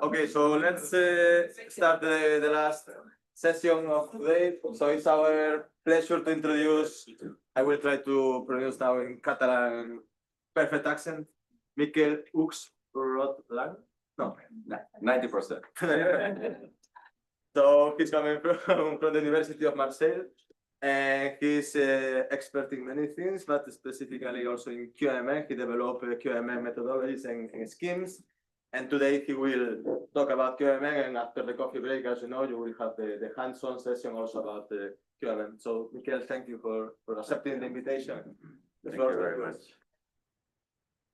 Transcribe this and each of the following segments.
Okay, so let's start the last session of today. So it's our pleasure to introduce, I will try to pronounce now in Catalan, perfect accent, Miquel Huix-Rotllant. No, 90%. So he's coming from the University of Marseille, and he's expert in many things, but specifically also in QMM. He developed QMM methodologies and schemes. And today he will talk about QMM, and after the coffee break, as you know, you will have the hands-on session also about the QMM. So, Miquel, thank you for accepting the invitation. Thank you very much.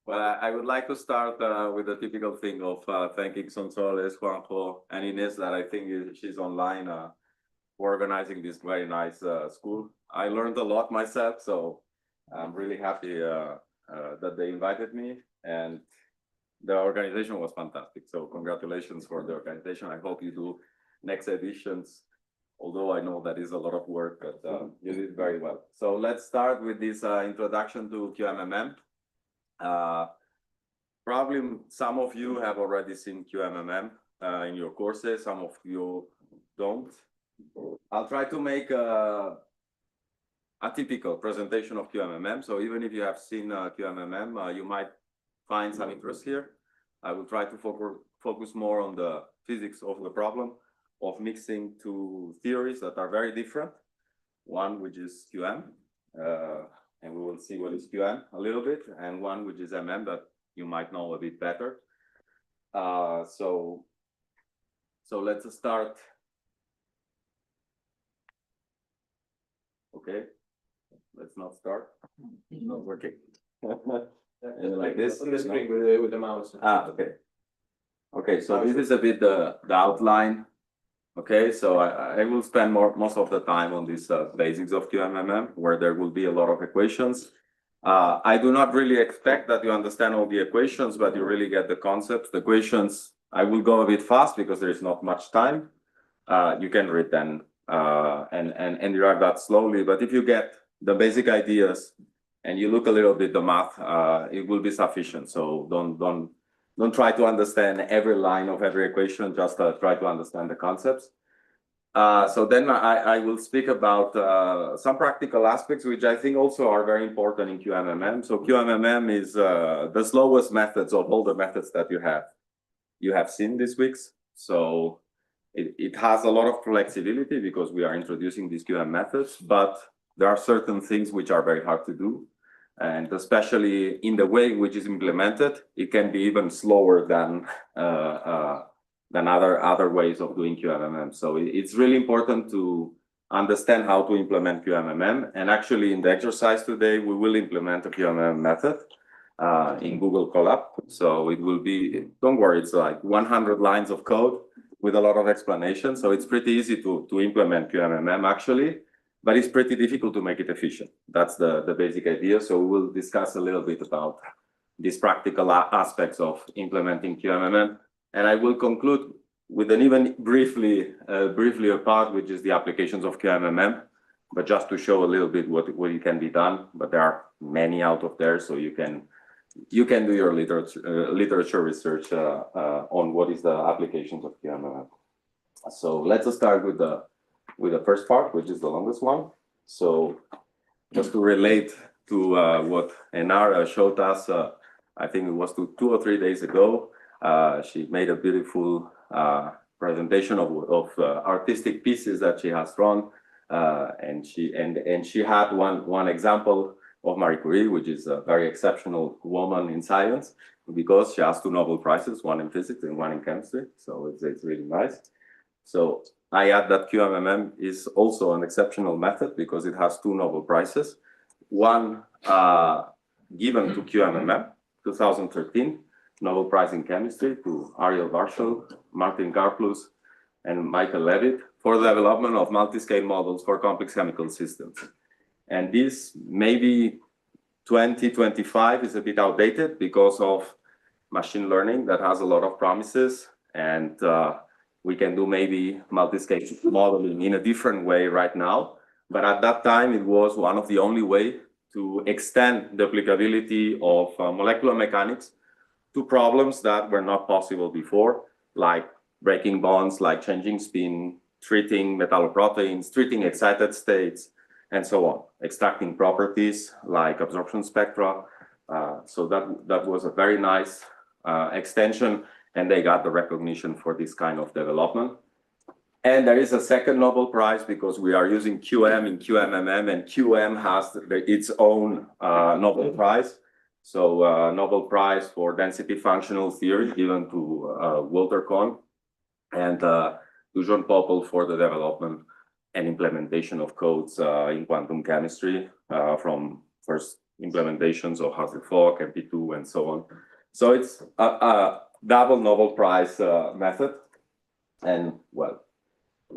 Well, I would like to start with the typical thing of thanking Sonsoles, Juanjo, and Ines, that I think she's online for organizing this very nice school. I learned a lot myself, so I'm really happy that they invited me, and the organization was fantastic. So congratulations for the organization. I hope you do next editions, although I know that is a lot of work, but you did very well. So let's start with this introduction to QMMM. Probably some of you have already seen QMMM in your courses, some of you don't. I'll try to make a typical presentation of QMMM. So even if you have seen QMMM, you might find some interest here. I will try to focus more on the physics of the problem of mixing two theories that are very different. One which is QM, and we will see what is QM a little bit, and one which is MM that you might know a bit better. So let's start. Okay, let's not start. It's not working. Like this on the screen with the mouse. Okay. Okay, so this is a bit the outline. Okay, so I will spend most of the time on these basics of QMMM, where there will be a lot of equations. I do not really expect that you understand all the equations, but you really get the concepts. The equations, I will go a bit fast because there is not much time. You can read them and derive that slowly, but if you get the basic ideas and you look a little bit the math, it will be sufficient. So don't try to understand every line of every equation, just try to understand the concepts. So then I will speak about some practical aspects, which I think also are very important in QMMM. So QMMM is the slowest methods of all the methods that you have seen this week. So it has a lot of flexibility because we are introducing these QM methods, but there are certain things which are very hard to do. And especially in the way in which it's implemented, it can be even slower than other ways of doing QMMM. So it's really important to understand how to implement QMMM. And actually in the exercise today, we will implement a QMMM method in Google Colab. So it will be, don't worry, it's like 100 lines of code with a lot of explanation. So it's pretty easy to implement QMMM actually, but it's pretty difficult to make it efficient. That's the basic idea. So we will discuss a little bit about these practical aspects of implementing QMMM. And I will conclude with an even briefly a part, which is the applications of QMMM, but just to show a little bit what it can be done. But there are many out of there, so you can do your literature research on what is the applications of QMMM. So let's start with the first part, which is the longest one. So just to relate to what Enar showed us, I think it was 2 or 3 days ago. She made a beautiful presentation of artistic pieces that she has drawn, and she had one example of Marie Curie, which is a very exceptional woman in science, because she has 2 Nobel Prizes, one in physics and one in chemistry. So it's really nice. So I add that QMMM is also an exceptional method because it has 2 Nobel Prizes, one given to QMMM, 2013, Nobel Prize in Chemistry to Ariel Warshel, Martin Karplus, and Michael Levitt for the development of multi-scale models for complex chemical systems. And this maybe 2025 is a bit outdated because of machine learning that has a lot of promises, and we can do maybe multi-scale modeling in a different way right now. But at that time, it was one of the only way to extend the applicability of molecular mechanics to problems that were not possible before, like breaking bonds, like changing spin, treating metalloproteins, treating excited states, and so on, extracting properties like absorption spectra. So that was a very nice extension, and they got the recognition for this kind of development. And there is a second Nobel Prize because we are using QM in QMMM, and QM has its own Nobel Prize. So Nobel Prize for Density Functional Theory given to Walter Kohn and to John Pople for the development and implementation of codes in quantum chemistry from first implementations of Hazel-Fock, MP2, and so on. So it's a double Nobel Prize method, and well,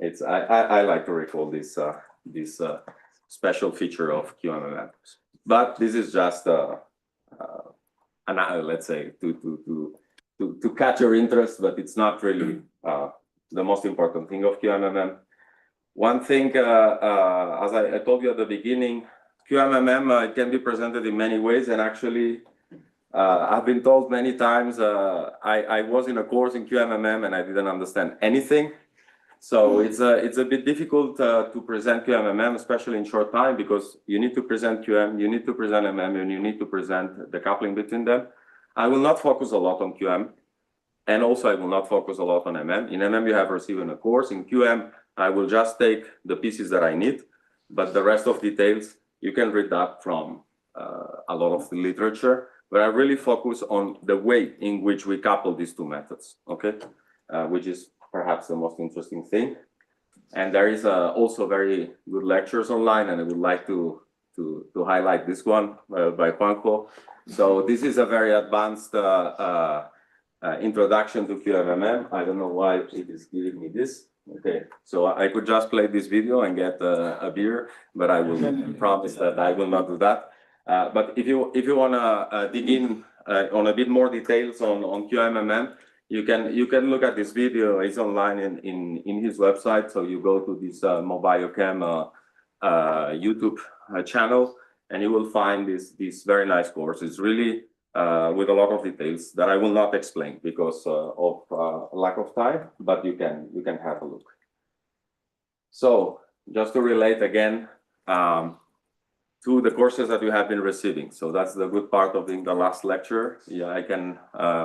it's I like to recall this special feature of QMMM. But this is just let's say to catch your interest, but it's not really the most important thing of QMMM. One thing, as I told you at the beginning, QMMM can be presented in many ways, and actually I've been told many times I was in a course in QMMM and I didn't understand anything. So it's a bit difficult to present QMMM, especially in short time, because you need to present QM, you need to present MM, and you need to present the coupling between them. I will not focus a lot on QM, and also I will not focus a lot on MM. In MM, you have received a course. In QM, I will just take the pieces that I need, but the rest of details, you can read that from a lot of the literature. But I really focus on the way in which we couple these 2 methods, okay? Which is perhaps the most interesting thing. And there is also very good lectures online, and I would like to highlight this one by Juanjo. So this is a very advanced introduction to QMMM. I don't know why it is giving me this. Okay, so I could just play this video and get a beer, but I will promise that I will not do that. But if you want to dig in on a bit more details on QMMM, you can look at this video. It's online in his website. So you go to this EuChemS YouTube channel, and you will find this very nice course. It's really with a lot of details that I will not explain because of lack of time, but you can have a look. So just to relate again to the courses that you have been receiving. So that's the good part of the last lecture. Yeah, I can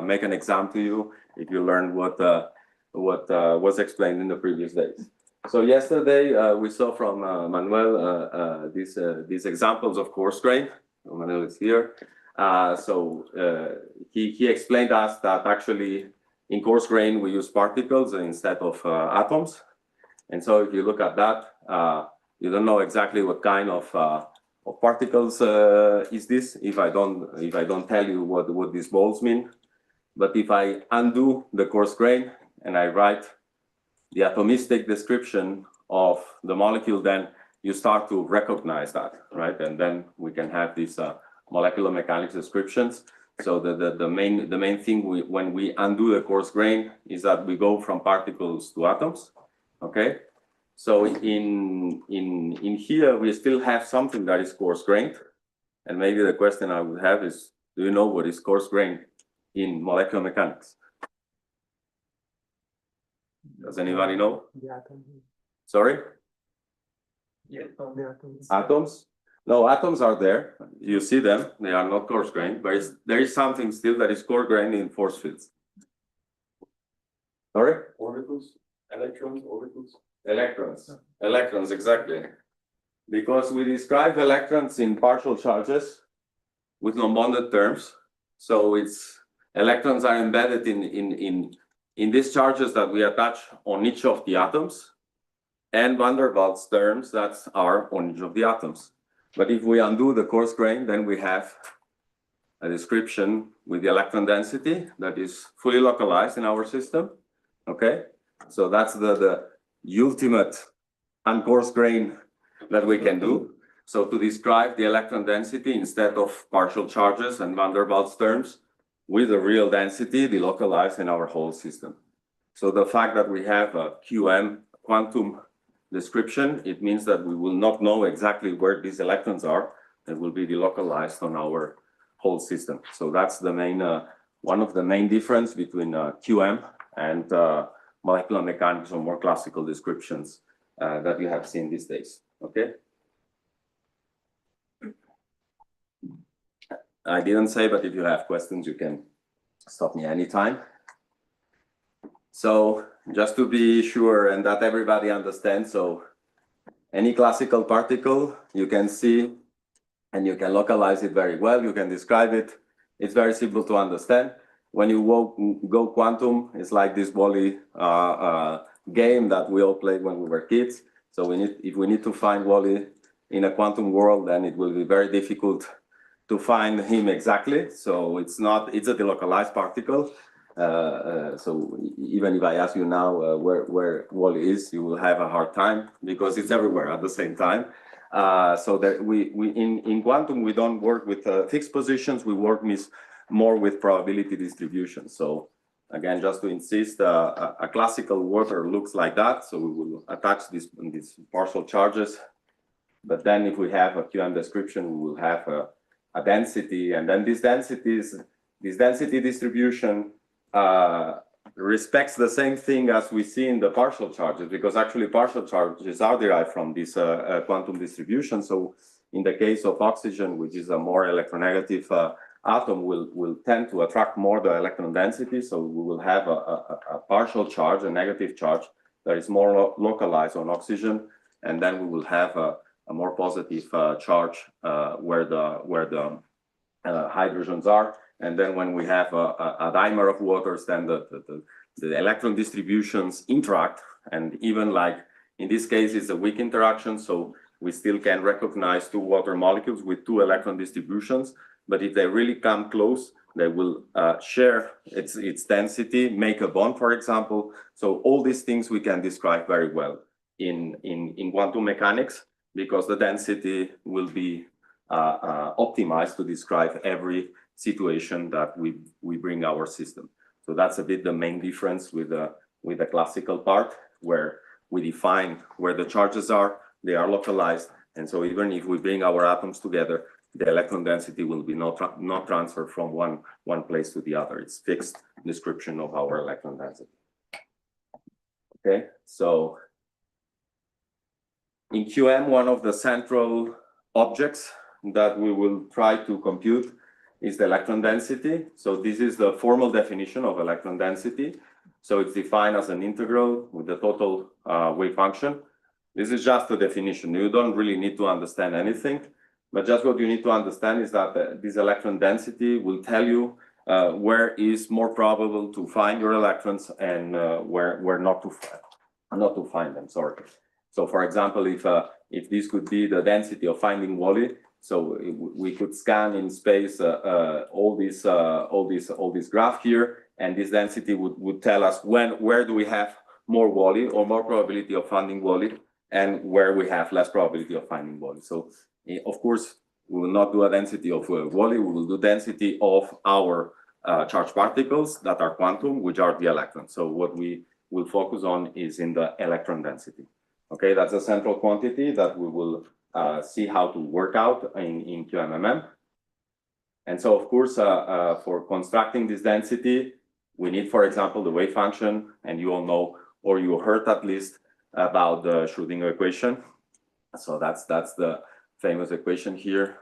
make an exam to you if you learned what was explained in the previous days. So yesterday we saw from Manuel these examples of coarse grain. Manuel is here. So he explained us that actually in coarse grain we use particles instead of atoms. And so if you look at that, You don't know exactly what kind of particles is this if I don't tell you what these balls mean. But if I undo the coarse grain and I write the atomistic description of the molecule, then you start to recognize that, right? And then we can have these molecular mechanics descriptions. So the main thing when we undo the coarse grain is that we go from particles to atoms, okay? So in here we still have something that is coarse grained, and maybe the question I would have is, do you know what is coarse grained in molecular mechanics? Does anybody know? Sorry? Yeah. Atoms? No, atoms are there. You see them. They are not coarse grained, but there is something still that is coarse grained in force fields. Sorry? Orbitals, electrons, orbitals. Electrons, exactly. Because we describe electrons in partial charges with non-bonded terms. So electrons are embedded in these charges that we attach on each of the atoms, and van der Waals terms that are on each of the atoms. But if we undo the coarse grain, then we have a description with the electron density that is fully localized in our system. Okay, so that's the ultimate uncoarse grain that we can do. So to describe the electron density instead of partial charges and van der Waals terms with a real density delocalized in our whole system. So the fact that we have a QM quantum description, it means that we will not know exactly where these electrons are. They will be delocalized on our whole system. So that's the main one of the main difference between QM and molecular mechanics or more classical descriptions that you have seen these days. Okay. I didn't say, but if you have questions, you can stop me anytime. So just to be sure and that everybody understands, so any classical particle you can see and you can localize it very well, you can describe it. It's very simple to understand. When you go quantum, it's like this Wally game that we all played when we were kids. So if we need to find Wally in a quantum world, then it will be very difficult to find him exactly. So it's a delocalized particle. So even if I ask you now where Wally is, you will have a hard time because it's everywhere at the same time. So that in quantum we don't work with fixed positions. We work more with probability distribution. So again, just to insist, a classical water looks like that. So we will attach these partial charges. But then if we have a QM description, we will have a density, and then this density distribution respects the same thing as we see in the partial charges, because actually partial charges are derived from this quantum distribution. So in the case of oxygen, which is a more electronegative atom, will tend to attract more the electron density. So we will have a partial charge, a negative charge that is more localized on oxygen, and then we will have a more positive charge where the hydrogens are. And then when we have a dimer of waters, then the electron distributions interact. And even like in this case, it's a weak interaction. So we still can recognize two water molecules with two electron distributions. But if they really come close, they will share its density, make a bond, for example. So all these things we can describe very well in quantum mechanics, because the density will be optimized to describe every situation that we bring our system. So that's a bit the main difference with the classical part, where we define where the charges are, they are localized, and so even if we bring our atoms together, the electron density will be not transferred from one place to the other. It's fixed description of our electron density. Okay, so in QM, one of the central objects that we will try to compute is the electron density. So this is the formal definition of electron density. So it's defined as an integral with the total wave function. This is just a definition. You don't really need to understand anything, but just what you need to understand is that this electron density will tell you where is more probable to find your electrons and where not to find them. Sorry. So, for example, if if this could be the density of finding Wally. So we could scan in space all this graph here, and this density would tell us where do we have more Wally or more probability of finding Wally, and where we have less probability of finding Wally. So of course, we will not do a density of Wally, we will do density of our charged particles that are quantum, which are the electrons. So what we will focus on is in the electron density. Okay, that's a central quantity that we will see how to work out in QMMM. And so, of course, for constructing this density, we need, for example, the wave function, and you all know, or you heard at least, about the Schrödinger equation. So that's the famous equation here,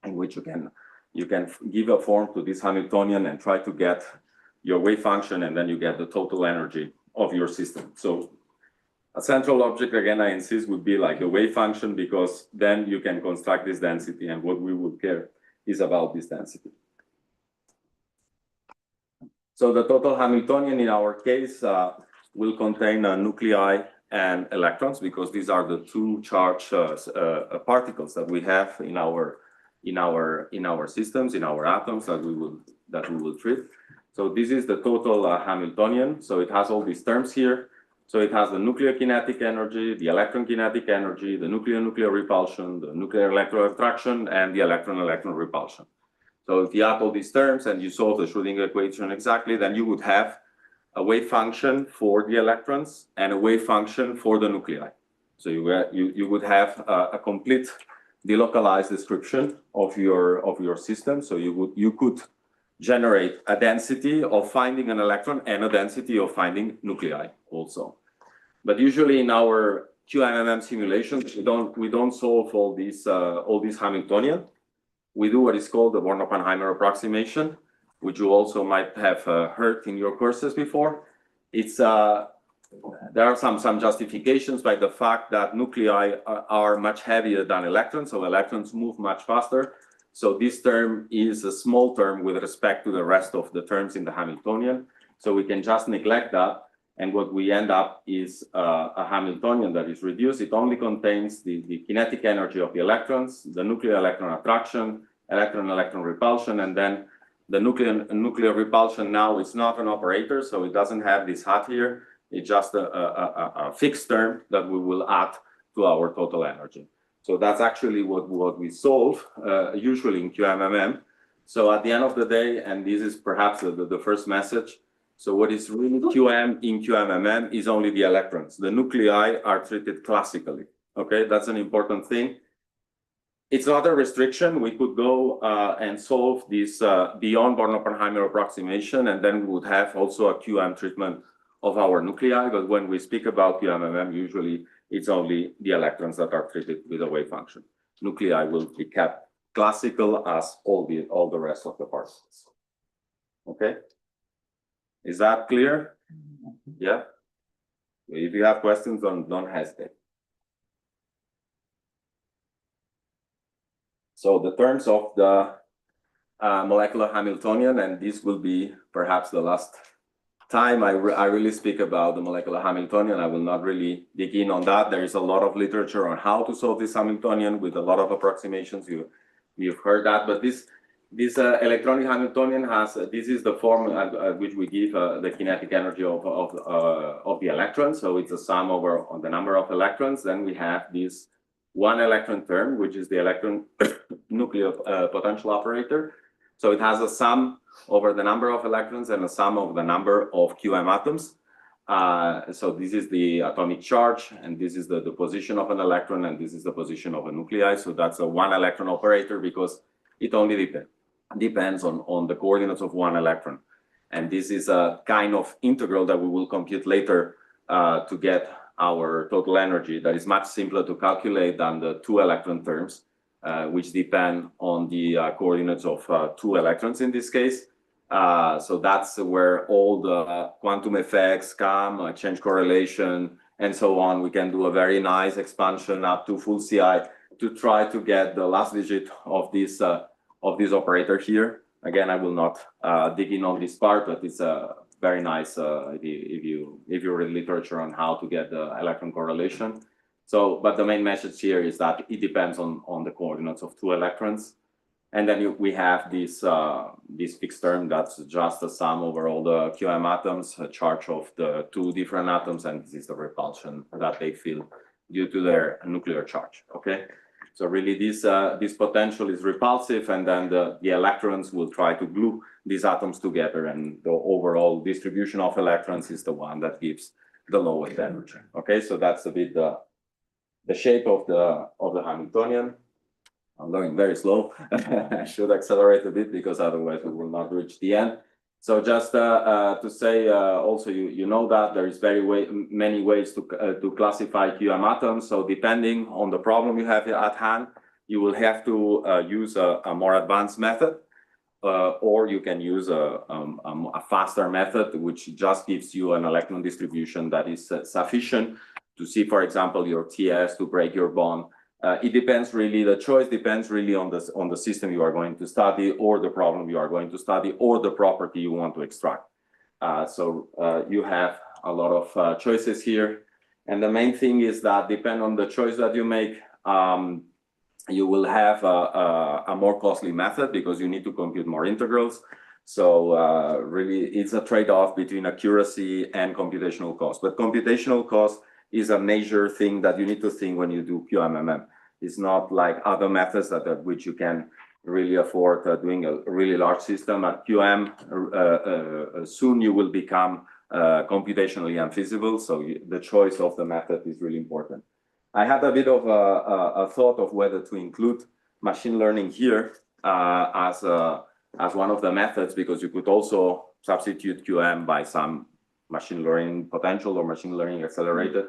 in which you can give a form to this Hamiltonian and try to get your wave function, and then you get the total energy of your system. So a central object, again, I insist, would be like a wave function, because then you can construct this density, and what we would care is about this density. So the total Hamiltonian in our case will contain nuclei and electrons, because these are the two charged particles that we have in our systems, in our atoms that we will treat. So this is the total Hamiltonian. So it has all these terms here. So it has the nucleokinetic energy, the electron kinetic energy, the nuclear-nuclear repulsion, the nuclear electron attraction, and the electron-electron repulsion. So if you add all these terms and you solve the Schrödinger equation exactly, then you would have a wave function for the electrons and a wave function for the nuclei. So you would have a complete delocalized description of your system. So you could generate a density of finding an electron and a density of finding nuclei also. But usually in our QMMM simulations, we don't solve all these Hamiltonian. We do what is called the Born-Oppenheimer approximation, which you also might have heard in your courses before. It's there are some justifications by the fact that nuclei are much heavier than electrons, so electrons move much faster. So this term is a small term with respect to the rest of the terms in the Hamiltonian. So we can just neglect that. And what we end up is a Hamiltonian that is reduced. It only contains the kinetic energy of the electrons, the nuclear electron attraction, electron-electron repulsion, and then the nuclear repulsion now is not an operator, so it doesn't have this hat here. It's just a fixed term that we will add to our total energy. So that's actually what we solve usually in QMMM. So at the end of the day, and this is perhaps the first message, so what is really QM in QMMM is only the electrons. The nuclei are treated classically, okay? That's an important thing. It's not a restriction. We could go and solve this beyond Born-Oppenheimer approximation, and then we would have also a QM treatment of our nuclei. But when we speak about QMMM, usually it's only the electrons that are treated with a wave function. Nuclei will be kept classical as all the rest of the particles. Okay? Is that clear? Yeah? If you have questions, don't hesitate. So the terms of the molecular Hamiltonian, and this will be perhaps the last time I really speak about the molecular Hamiltonian. I will not really dig in on that. There is a lot of literature on how to solve this Hamiltonian with a lot of approximations. You've heard that, but this electronic Hamiltonian has, this is the form at which we give the kinetic energy of the electrons. So it's a sum over on the number of electrons. Then we have this one electron term, which is the electron nuclear potential operator. So it has a sum over the number of electrons and a sum of the number of QM atoms. So this is the atomic charge, and this is the position of an electron, and this is the position of a nuclei. So that's a one electron operator because it only depends on the coordinates of one electron. And this is a kind of integral that we will compute later to get our total energy that is much simpler to calculate than the two electron terms, which depend on the coordinates of two electrons in this case. So that's where all the quantum effects come, change correlation, and so on. We can do a very nice expansion up to full CI to try to get the last digit of this operator here. Again, I will not dig in on this part, but it's a very nice if you read literature on how to get the electron correlation. So, but the main message here is that it depends on the coordinates of two electrons. And then we have this fixed term that's just the sum over all the QM atoms, a charge of the two different atoms, and this is the repulsion that they feel due to their nuclear charge, okay? So really this potential is repulsive, and then the electrons will try to glue these atoms together, and the overall distribution of electrons is the one that gives the lowest energy, okay? So that's a bit the shape of the Hamiltonian. I'm going very slow. I should accelerate a bit because otherwise we will not reach the end. So just to say, also you know that there is many ways to classify QM atoms. So depending on the problem you have at hand, you will have to use a more advanced method, or you can use a faster method, which just gives you an electron distribution that is sufficient to see, for example, your TS to break your bond. It depends really, the choice depends really on the system you are going to study, or the problem you are going to study, or the property you want to extract. So you have a lot of choices here. And the main thing is that depending on the choice that you make, you will have a more costly method because you need to compute more integrals. So really it's a trade-off between accuracy and computational cost. But computational cost is a major thing that you need to think when you do QMMM. It's not like other methods at which you can really afford doing a really large system. At QM, soon you will become computationally unfeasible. So the choice of the method is really important. I had a bit of a thought of whether to include machine learning here as one of the methods, because you could also substitute QM by some machine learning potential or machine learning accelerated.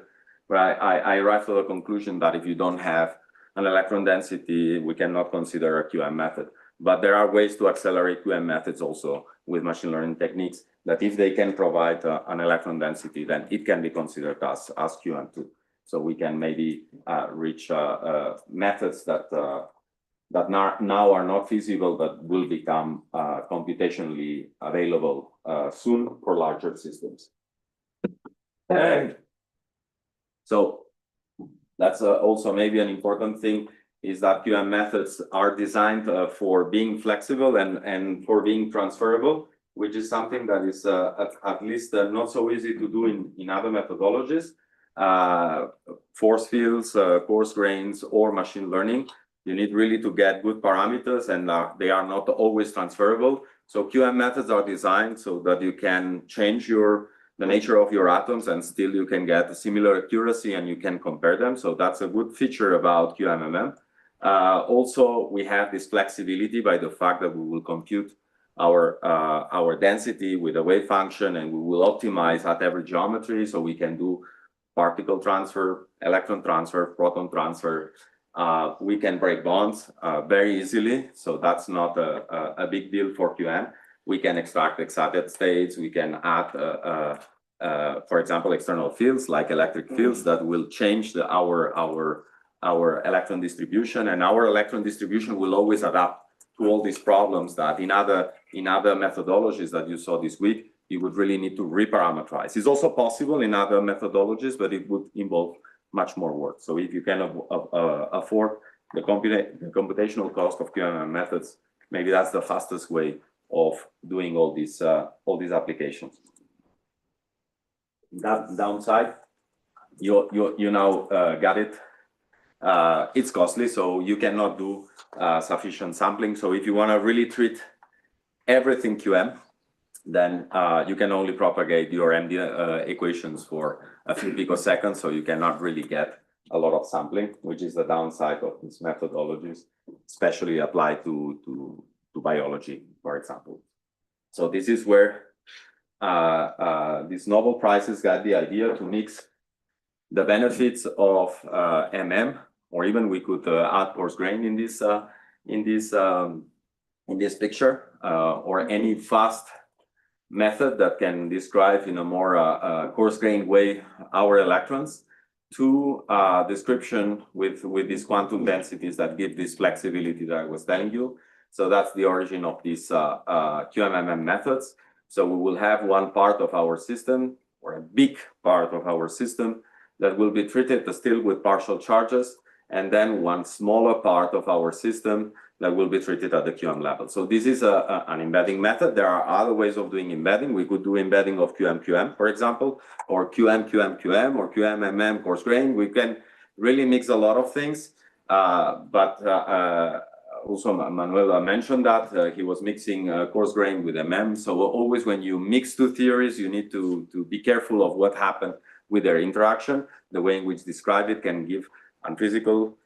But I arrived to the conclusion that if you don't have an electron density, we cannot consider a QM method. But there are ways to accelerate QM methods also with machine learning techniques that if they can provide an electron density, then it can be considered as QM2. So we can maybe reach methods that now are not feasible, but will become computationally available soon for larger systems. So that's also maybe an important thing, is that QM methods are designed for being flexible and for being transferable, which is something that is at least not so easy to do in other methodologies. Force fields, coarse grains, or machine learning, you need really to get good parameters, and they are not always transferable. So QM methods are designed so that you can change the nature of your atoms, and still you can get a similar accuracy and you can compare them. So that's a good feature about QMMM. Also, we have this flexibility by the fact that we will compute our density with a wave function, and we will optimize at every geometry. So we can do particle transfer, electron transfer, proton transfer. We can break bonds very easily. So that's not a big deal for QM. We can extract excited states. We can add, for example, external fields like electric fields that will change our electron distribution, and our electron distribution will always adapt to all these problems that in other methodologies that you saw this week, you would really need to reparameterize. It's also possible in other methodologies, but it would involve much more work. So if you can afford the computational cost of QMM methods, maybe that's the fastest way of doing all these applications. That downside, you now got it. It's costly, so you cannot do sufficient sampling. So if you want to really treat everything QM, then you can only propagate your MD equations for a few picoseconds, so you cannot really get a lot of sampling, which is the downside of these methodologies, especially applied to biology, for example. So this is where these Nobel Prizes got the idea to mix the benefits of MM, or even we could add coarse grain in this picture, or any fast method that can describe in a more coarse grained way our electrons, to description with these quantum densities that give this flexibility that I was telling you. So that's the origin of these QMMM methods. So we will have one part of our system, or a big part of our system, that will be treated still with partial charges, and then one smaller part of our system that will be treated at the QM level. So this is an embedding method. There are other ways of doing embedding. We could do embedding of QM, for example, or QM, or QM, coarse grain. We can really mix a lot of things, also Manuel mentioned that he was mixing coarse grain with So always when you mix two theories, you need to be careful of what happened with their interaction. The way in which described it can give unphysical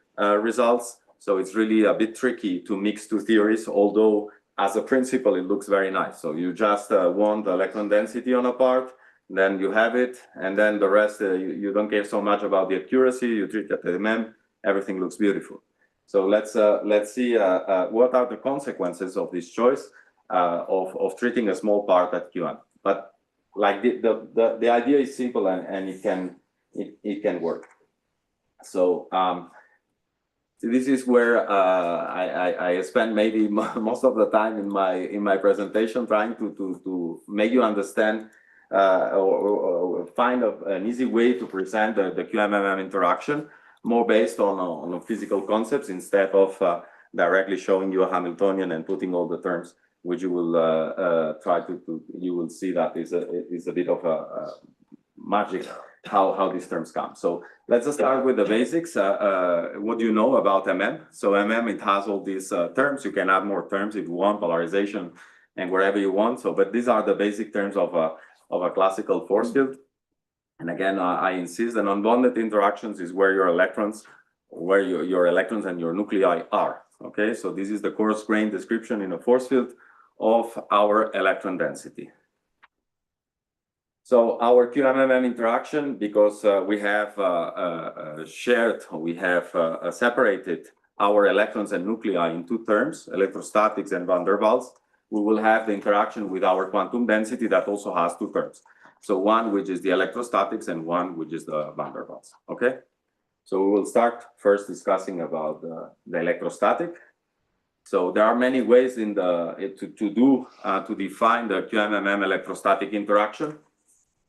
results. So it's really a bit tricky to mix two theories, although as a principle, it looks very nice. So you just want the electron density on a part, then you have it, and then the rest, you don't care so much about the accuracy, you treat it at everything looks beautiful. So let's see what are the consequences of this choice of treating a small part at QM. But like the idea is simple and it can work. So this is where I spend maybe most of the time in my presentation trying to make you understand or find an easy way to present the QMMM interaction, more based on physical concepts instead of directly showing you a Hamiltonian and putting all the terms, which you will you will see that is a bit of a magic how these terms come. So let's start with the basics. What do you know about MM? So MM, it has all these terms. You can add more terms if you want, polarization and wherever you want. So, but these are the basic terms of a classical force field. And again, I insist that unbonded interactions is where your electrons, and your nuclei are. Okay, so this is the coarse grain description in a force field of our electron density. So our QMMM interaction, because we have separated our electrons and nuclei in two terms, electrostatics and van der Waals, we will have the interaction with our quantum density that also has two terms. So one which is the electrostatics and one which is the van der Waals. Okay, so we will start first discussing about the electrostatic. So there are many ways to define the QMMM electrostatic interaction.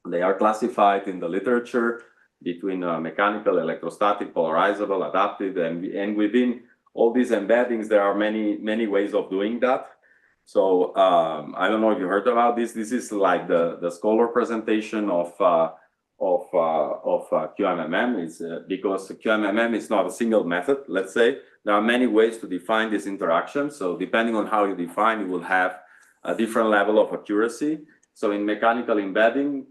They are classified in the literature between mechanical, electrostatic, polarizable, adaptive, and within all these embeddings, there are many ways of doing that. So I don't know if you heard about this. This is like the scholar presentation of QMMM. It's because QMMM is not a single method. Let's say there are many ways to define this interaction. So depending on how you define, you will have a different level of accuracy. So in mechanical embedding,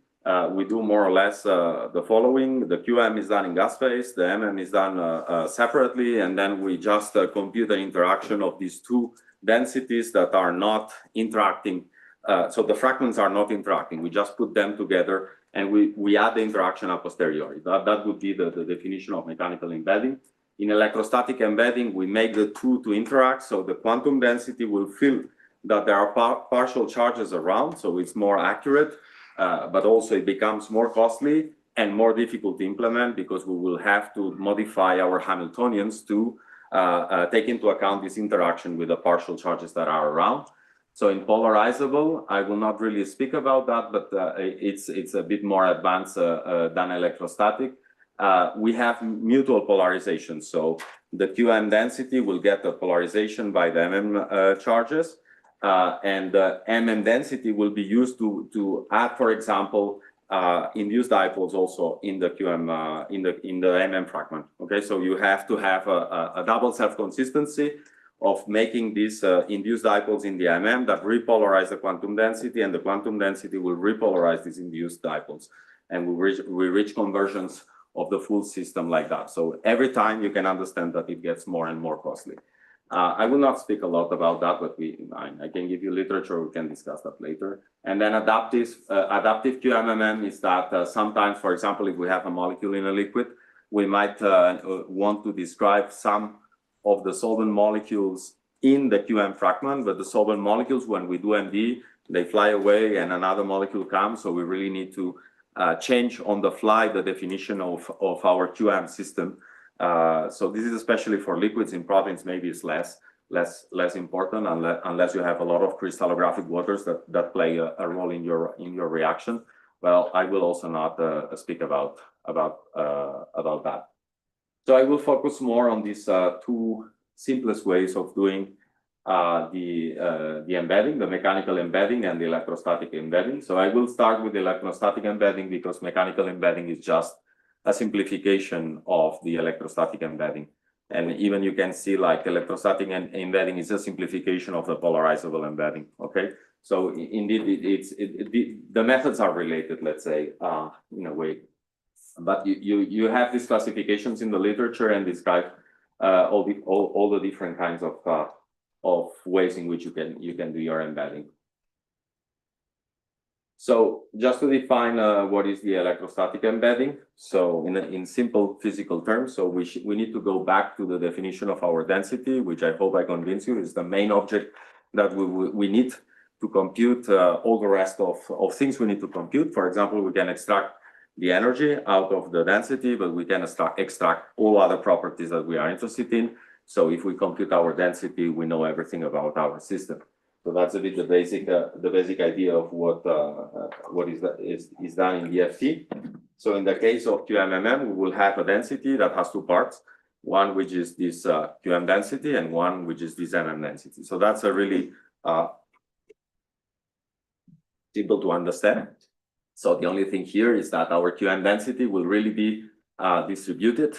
we do more or less the following. The QM is done in gas phase, the MM is done separately, and then we just compute the interaction of these two densities that are not interacting. So the fragments are not interacting. We just put them together and we add the interaction a posteriori. That would be the definition of mechanical embedding. In electrostatic embedding, we make the two to interact. So the quantum density will feel that there are partial charges around. So it's more accurate. But also it becomes more costly and more difficult to implement because we will have to modify our Hamiltonians to take into account this interaction with the partial charges that are around. So in polarizable, I will not really speak about that, but it's a bit more advanced than electrostatic. We have mutual polarization. So the QM density will get the polarization by the MM charges. And the MM density will be used to add, for example, induced dipoles also in the QM in the MM fragment. Okay, so you have to have a double self-consistency of making these induced dipoles in the MM that repolarize the quantum density, and the quantum density will repolarize these induced dipoles, and we reach conversions of the full system like that. So every time you can understand that it gets more and more costly. I will not speak a lot about that, but I can give you literature. We can discuss that later. And then adaptive QMMM is that sometimes, for example, if we have a molecule in a liquid, we might want to describe some of the solvent molecules in the QM fragment, but the solvent molecules, when we do MD, they fly away and another molecule comes. So we really need to change on the fly the definition of our QM system. So this is especially for liquids. In proteins, maybe it's less important unless you have a lot of crystallographic waters that play a role in your reaction. Well, I will also not speak about about that. So I will focus more on these two simplest ways of doing the embedding, the mechanical embedding and the electrostatic embedding. So I will start with the electrostatic embedding because mechanical embedding is just a simplification of the electrostatic embedding. And even you can see like electrostatic embedding is a simplification of the polarizable embedding, okay? So indeed, the methods are related, let's say, in a way. But you have these classifications in the literature and describe all the different kinds of ways in which you can do your embedding. So just to define what is the electrostatic embedding, so in simple physical terms, so we need to go back to the definition of our density, which I hope I convince you is the main object that we need to compute all the rest of things we need to compute. For example, we can extract the energy out of the density, but we can extract all other properties that we are interested in. So if we compute our density, we know everything about our system. So that's a bit the basic idea of what is done in DFT. So in the case of QMMM, we will have a density that has two parts, one which is this QM density and one which is this MM density. So that's a really simple to understand. So the only thing here is that our QM density will really be distributed,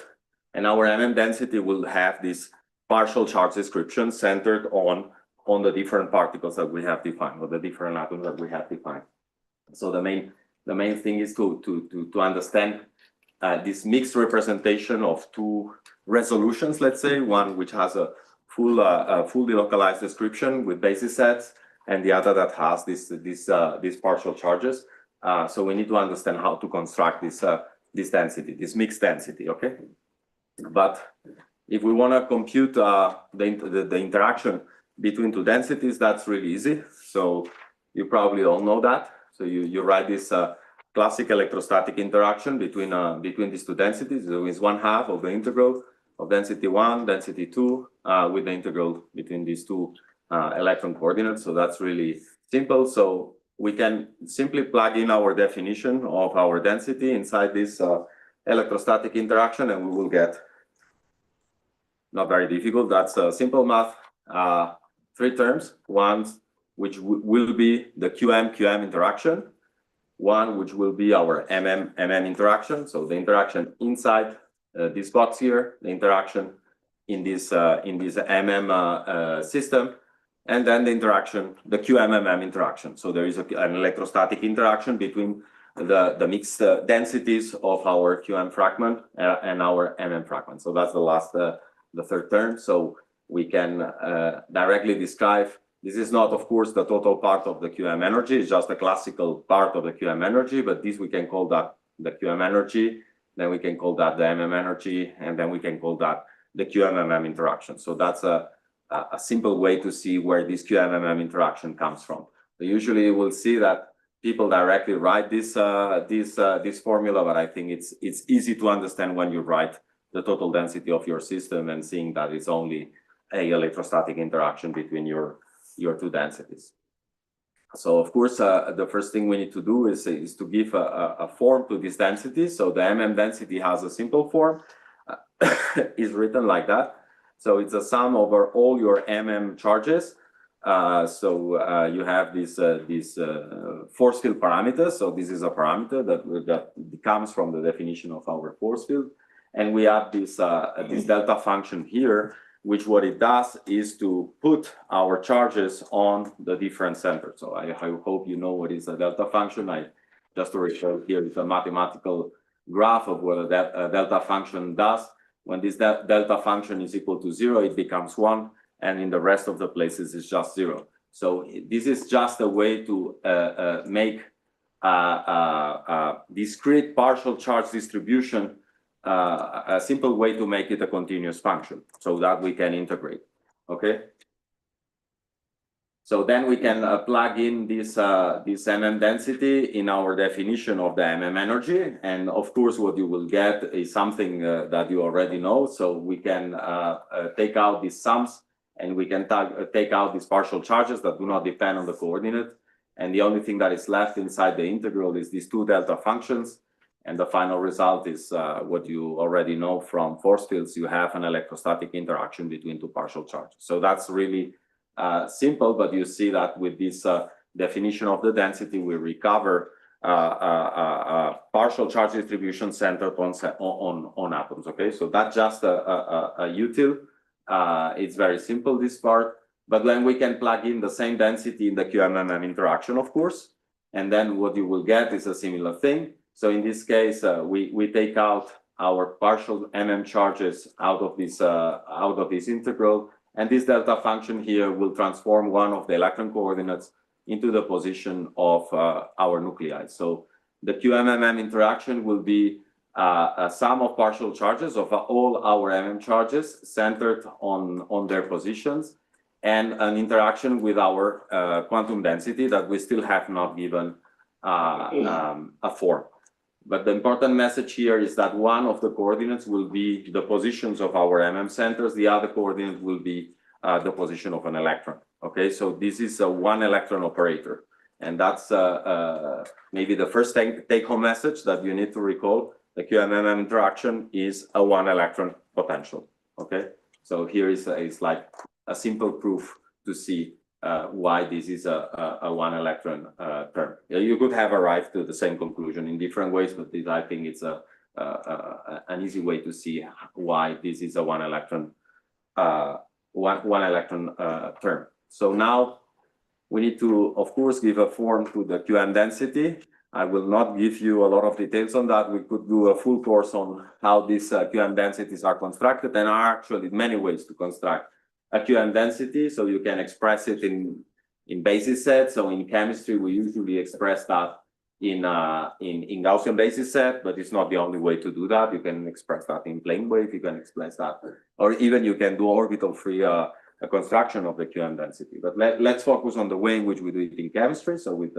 and our MM density will have this partial charge description centered on the different particles that we have defined, or the different atoms that we have defined. So the main thing is to understand this mixed representation of two resolutions, let's say, one which has a fully localized description with basis sets, and the other that has these partial charges. So we need to understand how to construct this density, this mixed density, okay? But if we want to compute the interaction between two densities, that's really easy. So you probably all know that. So you write this classic electrostatic interaction between these two densities. So it's 1/2 of the integral of density 1, density 2, with the integral between these two electron coordinates. So that's really simple. So we can simply plug in our definition of our density inside this electrostatic interaction, and we will get, not very difficult, that's simple math, 3 terms. One which will be the QM interaction, one which will be our MM interaction, so the interaction inside this box here, the interaction in this MM system, and then the interaction, the QMMM interaction. So there is an electrostatic interaction between the mixed densities of our QM fragment and our MM fragment. So that's the third term. So we can directly describe, this is not, of course, the total part of the QM energy, it's just a classical part of the QM energy, but this we can call that the QM energy, then we can call that the MM energy, and then we can call that the QMMM interaction. So that's a simple way to see where this QMMM interaction comes from. So usually you will see that people directly write this formula, but I think it's easy to understand when you write the total density of your system and seeing that it's only a electrostatic interaction between your two densities. So of course, the first thing we need to do is to give a form to this density. So the MM density has a simple form, is written like that. So it's a sum over all your MM charges. So you have these force field parameters. So this is a parameter that comes from the definition of our force field. And we have this delta function here, which what it does is to put our charges on the different centers. So I hope you know what is a delta function. Just to refer here, it's a mathematical graph of what a delta function does. When this delta function is equal to 0, it becomes 1, and in the rest of the places it's just 0. So this is just a way to make a discrete partial charge distribution a simple way to make it a continuous function so that we can integrate, okay? So then we can plug in this MM density in our definition of the MM energy. And of course, what you will get is something that you already know. So we can take out these sums and we can take out these partial charges that do not depend on the coordinate. And the only thing that is left inside the integral is these two delta functions. And the final result is what you already know from force fields. You have an electrostatic interaction between two partial charges. So that's really simple, but you see that with this definition of the density, we recover partial charge distribution centered on atoms. Okay, so that's just a util. It's very simple, this part, but then we can plug in the same density in the QMMM interaction, of course, and then what you will get is a similar thing. So in this case, we take out our partial MM charges out of this integral, and this delta function here will transform one of the electron coordinates into the position of our nuclei. So the QMMM interaction will be a sum of partial charges of all our MM charges centered on their positions, and an interaction with our quantum density that we still have not given a form. But the important message here is that one of the coordinates will be the positions of our MM centers, the other coordinate will be the position of an electron. Okay, so this is a one electron operator, and that's maybe the first take-home message that you need to recall. The QMMM interaction is a one electron potential. Okay, so here is like a simple proof to see why this is a one electron term. You could have arrived to the same conclusion in different ways, but this, I think it's an easy way to see why this is a one electron term. So now we need to, of course, give a form to the QM density. I will not give you a lot of details on that. We could do a full course on how these QM densities are constructed, and are actually many ways to construct a QM density. So you can express it in basis set. So in chemistry, we usually express that in Gaussian basis set, but it's not the only way to do that. You can express that in plane wave. You can express that, or even you can do orbital free a construction of the QM density. But let's focus on the way in which we do it in chemistry. So with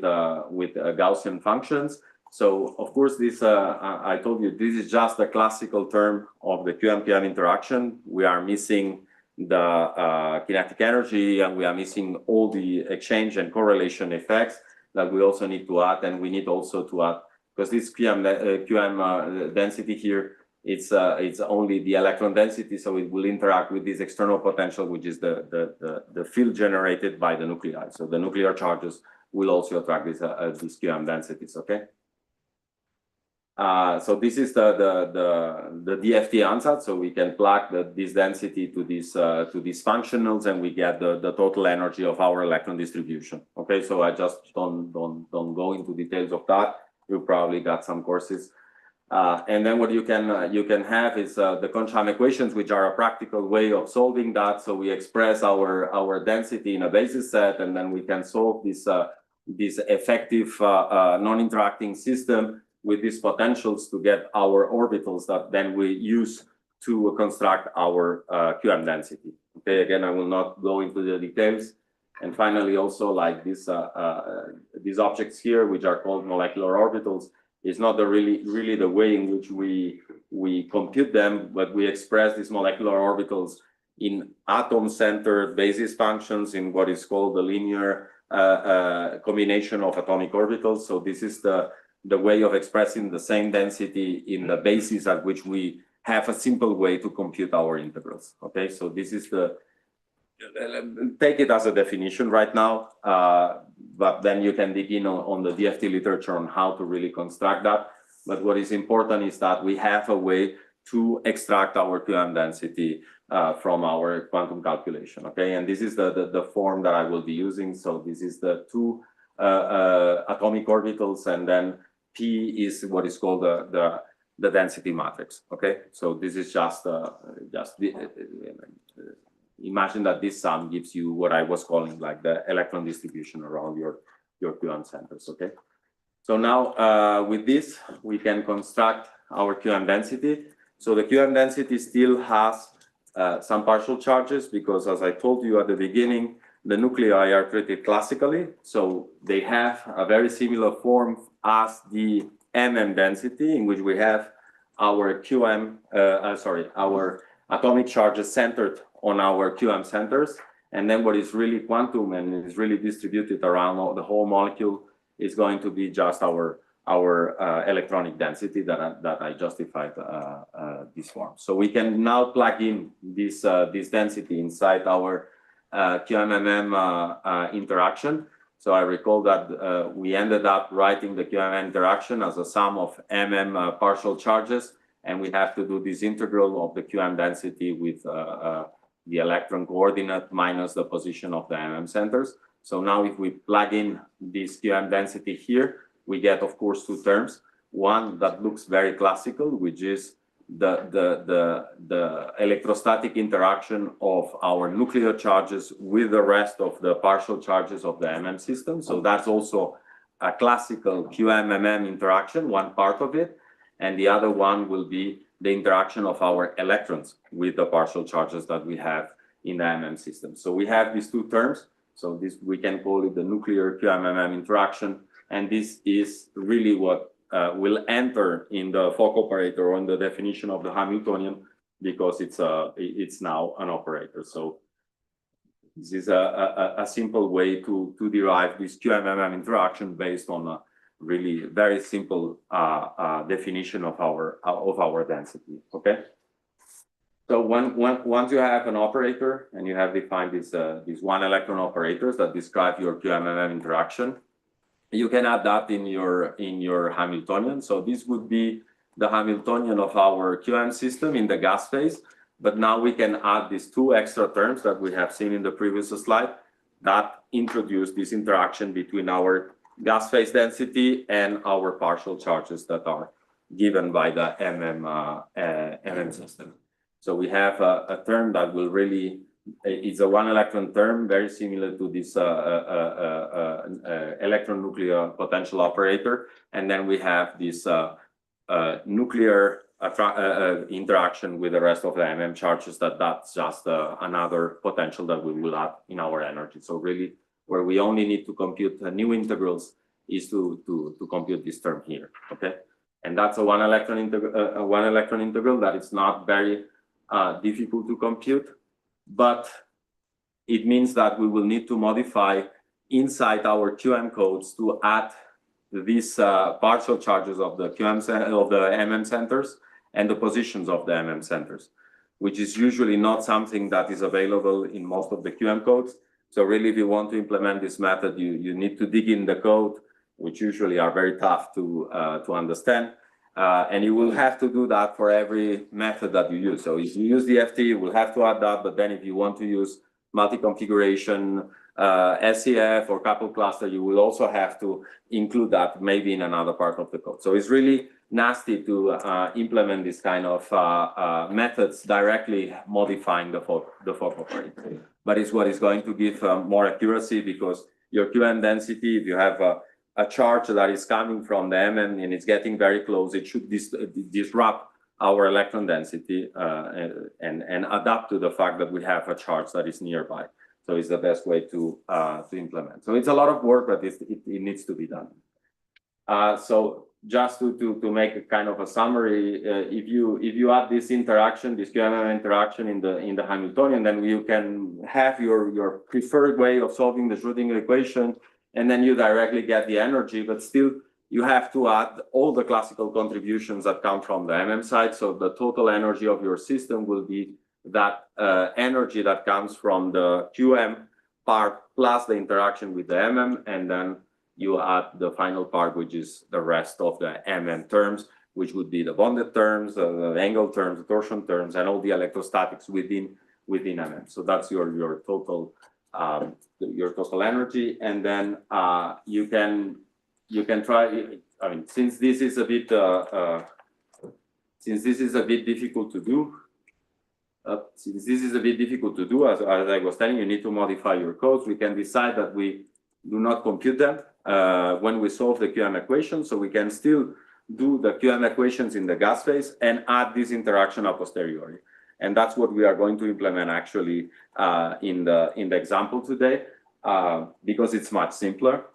Gaussian functions. So of course, this I told you, this is just a classical term of the QM-QM interaction. We are missing the kinetic energy, and we are missing all the exchange and correlation effects that we also need to add. And we need also to add, because this QM density here, it's only the electron density, so it will interact with this external potential, which is the field generated by the nuclei. So the nuclear charges will also attract these QM densities. Okay. So this is the DFT ansatz. So we can plug this density to these functionals, and we get the total energy of our electron distribution. Okay, so I just don't go into details of that. You probably got some courses. And then what you can have is the Concham equations, which are a practical way of solving that. So we express our density in a basis set, and then we can solve this effective non-interacting system with these potentials to get our orbitals that then we use to construct our QM density. Okay, again, I will not go into the details. And finally, also like these objects here, which are called molecular orbitals, is not really the way in which we compute them, but we express these molecular orbitals in atom-centered basis functions in what is called the linear combination of atomic orbitals. So this is the way of expressing the same density in the basis at which we have a simple way to compute our integrals. Okay, so this is take it as a definition right now, but then you can dig in on the DFT literature on how to really construct that. But what is important is that we have a way to extract our QM density from our quantum calculation. Okay, and this is the form that I will be using. So this is the two atomic orbitals, and then P is what is called the density matrix. Okay, so this is just imagine that this sum gives you what I was calling like the electron distribution around your QM centers. Okay, so now with this we can construct our QM density. So the QM density still has some partial charges, because as I told you at the beginning, the nuclei are treated classically, so they have a very similar form as the MM density, in which we have our our atomic charges centered on our QM centers, and then what is really quantum and is really distributed around the whole molecule is going to be just our electronic density that I justified this form. So we can now plug in this density inside our QMMM interaction. So I recall that we ended up writing the QMM interaction as a sum of partial charges, and we have to do this integral of the QM density with the electron coordinate minus the position of the centers. So now if we plug in this QM density here, we get, of course, two terms. One that looks very classical, which is the electrostatic interaction of our nuclear charges with the rest of the partial charges of the system. So that's also a classical QMMM interaction, one part of it. And the other one will be the interaction of our electrons with the partial charges that we have in the system. So we have these two terms. So this, we can call it the nuclear QMMM interaction. And this is really what will enter in the Fock operator on the definition of the Hamiltonian, because it's now an operator. So this is a simple way to derive this QMMM interaction based on a really very simple definition of our density. Okay. So once you have an operator and you have defined these one electron operators that describe your QMMM interaction, you can add that in your Hamiltonian. So this would be the Hamiltonian of our QM system in the gas phase. But now we can add these two extra terms that we have seen in the previous slide that introduce this interaction between our gas phase density and our partial charges that are given by the MM system. So we have a term that will really, it's a one electron term, very similar to this electron nuclear potential operator. And then we have this nuclear interaction with the rest of the MM charges that's just another potential that we will add in our energy. So really, where we only need to compute new integrals is to compute this term here, okay? And that's a one electron integral that is not very difficult to compute, but it means that we will need to modify inside our QM codes to add these partial charges of the MM centers and the positions of the MM centers, which is usually not something that is available in most of the QM codes. So really, if you want to implement this method, you need to dig in the code, which usually are very tough to understand. And you will have to do that for every method that you use. So if you use the FT, you will have to add that. But then if you want to use multi-configuration, SCF or coupled cluster, you will also have to include that maybe in another part of the code. So it's really nasty to implement this kind of methods directly modifying the Fock operator. But it's what is going to give more accuracy, because your QM density, if you have a charge that is coming from the MM and it's getting very close, it should disrupt our electron density and adapt to the fact that we have a charge that is nearby. So it's the best way to implement. So it's a lot of work, but it needs to be done. So just to make a kind of a summary, if you add this interaction, this QMM interaction in the Hamiltonian, then you can have your preferred way of solving the Schrödinger equation, and then you directly get the energy, but still you have to add all the classical contributions that come from the MM side. So the total energy of your system will be that energy that comes from the QM part plus the interaction with the MM, and then you add the final part, which is the rest of the MM terms, which would be the bonded terms, the angle terms, the torsion terms, and all the electrostatics within MM. So that's your total energy, and then you can try. I mean, since this is a bit difficult to do. Since this is a bit difficult to do, as I was telling you, need to modify your codes. We can decide that we do not compute them when we solve the QM equation. So we can still do the QM equations in the gas phase and add this interaction a posteriori. And that's what we are going to implement actually in the example today, because it's much simpler.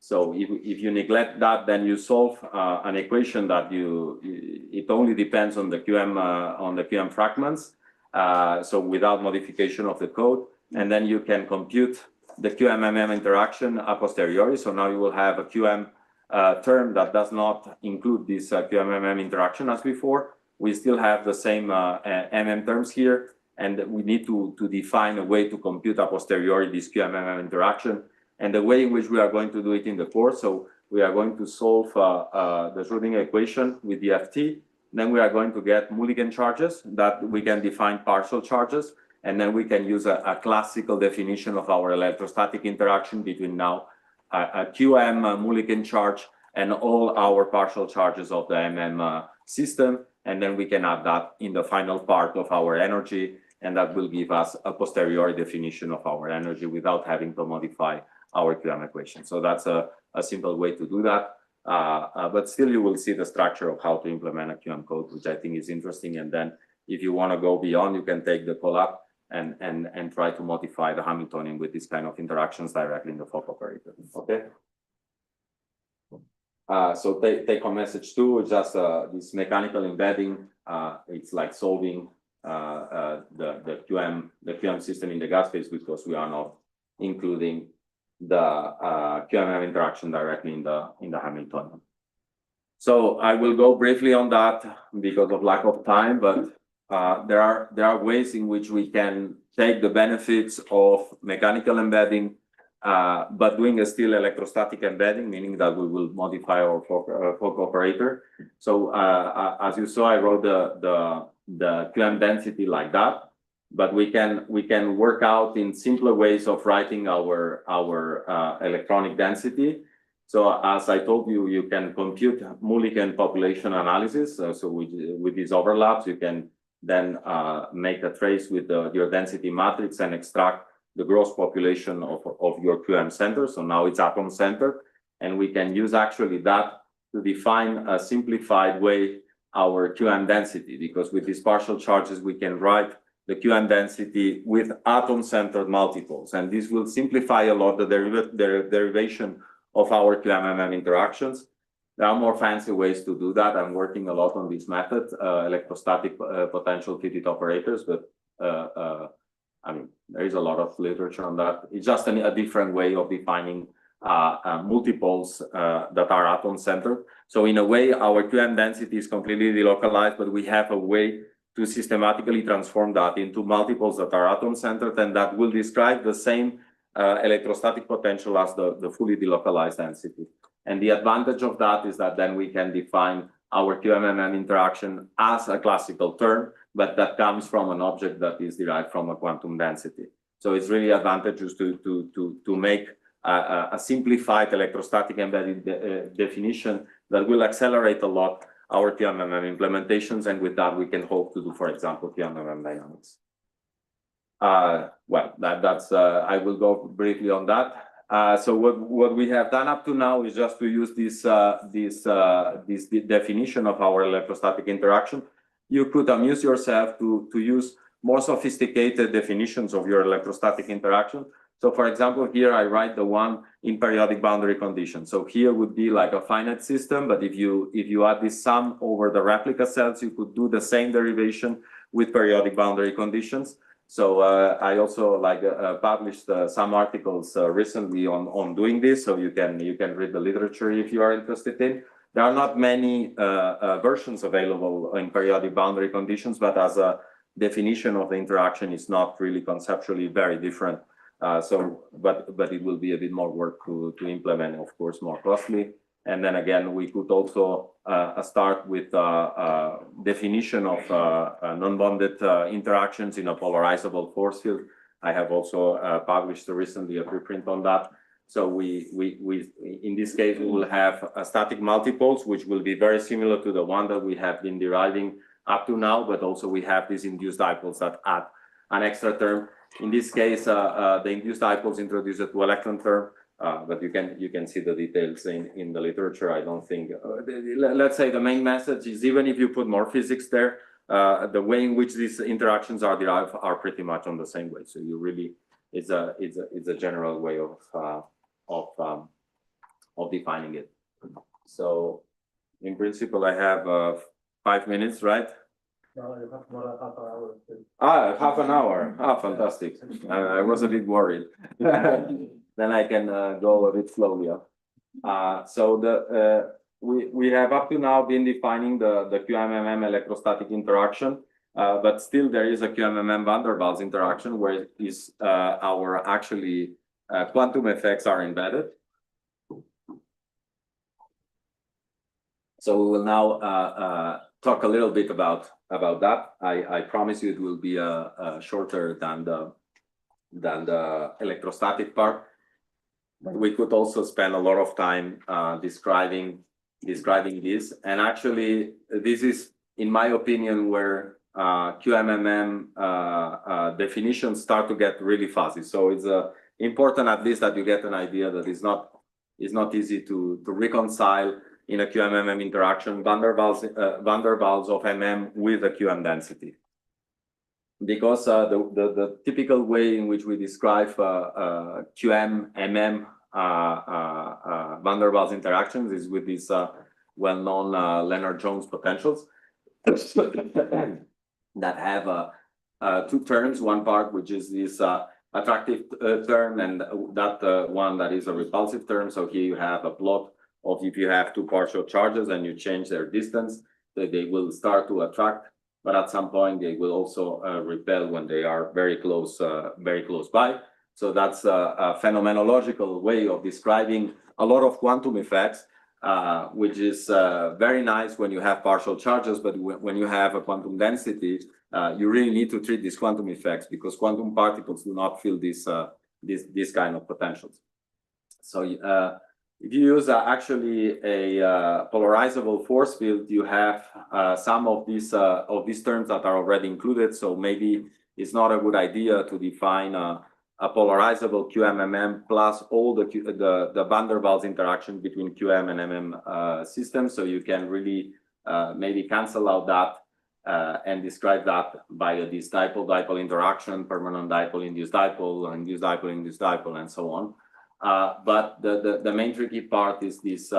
So if you neglect that, then you solve an equation that it only depends on the QM fragments. So without modification of the code, and then you can compute the QMMM interaction a posteriori. So now you will have a QM term that does not include this QMMM interaction as before. We still have the same MM terms here, and we need to define a way to compute a posteriori this QMMM interaction, and the way in which we are going to do it in the course. So we are going to solve the Schrödinger equation with the FT. Then we are going to get Mulliken charges that we can define partial charges, and then we can use a classical definition of our electrostatic interaction between now a QM Mulliken charge and all our partial charges of the MM system, and then we can add that in the final part of our energy, and that will give us a posteriori definition of our energy without having to modify our QM equation. So that's a simple way to do that. But still, you will see the structure of how to implement a QM code, which I think is interesting. And then if you want to go beyond, you can take the collab and try to modify the Hamiltonian with this kind of interactions directly in the Fock operator. Okay. So take home message 2, just this mechanical embedding. It's like solving the QM system in the gas phase, because we are not including the QMM interaction directly in the Hamiltonian. So I will go briefly on that because of lack of time, but there are ways in which we can take the benefits of mechanical embedding, but doing a still electrostatic embedding, meaning that we will modify our Fock operator. So as you saw, I wrote the QM density like that. But we can work out in simpler ways of writing our electronic density. So as I told you, you can compute Mulliken population analysis. So with these overlaps, you can then make a trace with your density matrix and extract the gross population of your QM center. So now it's atom centered, and we can use actually that to define a simplified way our QM density, because with these partial charges we can write the QM density with atom-centered multiples, and this will simplify a lot the derivation of our QMMM interactions. There are more fancy ways to do that. I'm working a lot on this method, electrostatic potential fitted operators, but I mean, there is a lot of literature on that. It's just a different way of defining multiples that are atom-centered. So in a way, our QM density is completely delocalized, but we have a way to systematically transform that into multiples that are atom-centered, and that will describe the same electrostatic potential as the fully delocalized density. And the advantage of that is that then we can define our QMMM interaction as a classical term, but that comes from an object that is derived from a quantum density. So it's really advantageous to make a simplified electrostatic embedded definition that will accelerate a lot our QMMM implementations, and with that we can hope to do, for example, QMMM dynamics. Well, that's I will go briefly on that. So what we have done up to now is just to use this definition of our electrostatic interaction. You could amuse yourself to use more sophisticated definitions of your electrostatic interaction. So for example, here I write the one in periodic boundary conditions. So here would be like a finite system, but if you add this sum over the replica cells, you could do the same derivation with periodic boundary conditions. So I also published some articles recently on doing this, so you can read the literature if you are interested in. There are not many versions available in periodic boundary conditions, but as a definition of the interaction is not really conceptually very different. But it will be a bit more work to implement, of course, more costly. And then again, we could also start with definition of non-bonded interactions in a polarizable force field. I have also published recently a preprint on that. So we in this case, we will have static multiples, which will be very similar to the one that we have been deriving up to now, but also we have these induced dipoles that add an extra term. In this case, the induced dipoles introduce a two-electron term, but you can see the details in the literature. I don't think. Let's say the main message is, even if you put more physics there, the way in which these interactions are derived are pretty much on the same way. So you really, it's a general way of defining it. So in principle, I have 5 minutes, right? No, you have more than half an hour. Half an hour. Fantastic. I was a bit worried. Then I can go a bit slowly. So we have up to now been defining the QMMM electrostatic interaction, but still there is a QMMM van der Waals interaction where is our actually quantum effects are embedded. So we will now talk a little bit about that. I promise you it will be shorter than the electrostatic part. But we could also spend a lot of time describing this. And actually, this is, in my opinion, where QMMM definitions start to get really fuzzy. So it's important at least that you get an idea that it's not easy to reconcile in a QMMM interaction van der Waals of MM with a QM density. Because the typical way in which we describe QM-MM van der Waals interactions is with these well-known Lennard-Jones potentials that have two terms. One part which is this attractive term, and that one that is a repulsive term. So here you have a plot of if you have two partial charges and you change their distance, they will start to attract. But at some point they will also repel when they are very close by. So that's a phenomenological way of describing a lot of quantum effects, which is very nice when you have partial charges, but when you have a quantum density, you really need to treat these quantum effects because quantum particles do not feel this kind of potentials. So if you use actually a polarizable force field, you have some of these terms that are already included. So maybe it's not a good idea to define a polarizable QMMM plus all the van der Waals interaction between QM and MM systems. So you can really maybe cancel out that and describe that by this dipole-dipole interaction, permanent dipole-induced dipole, induced dipole-induced dipole, and so on. But the main tricky part is this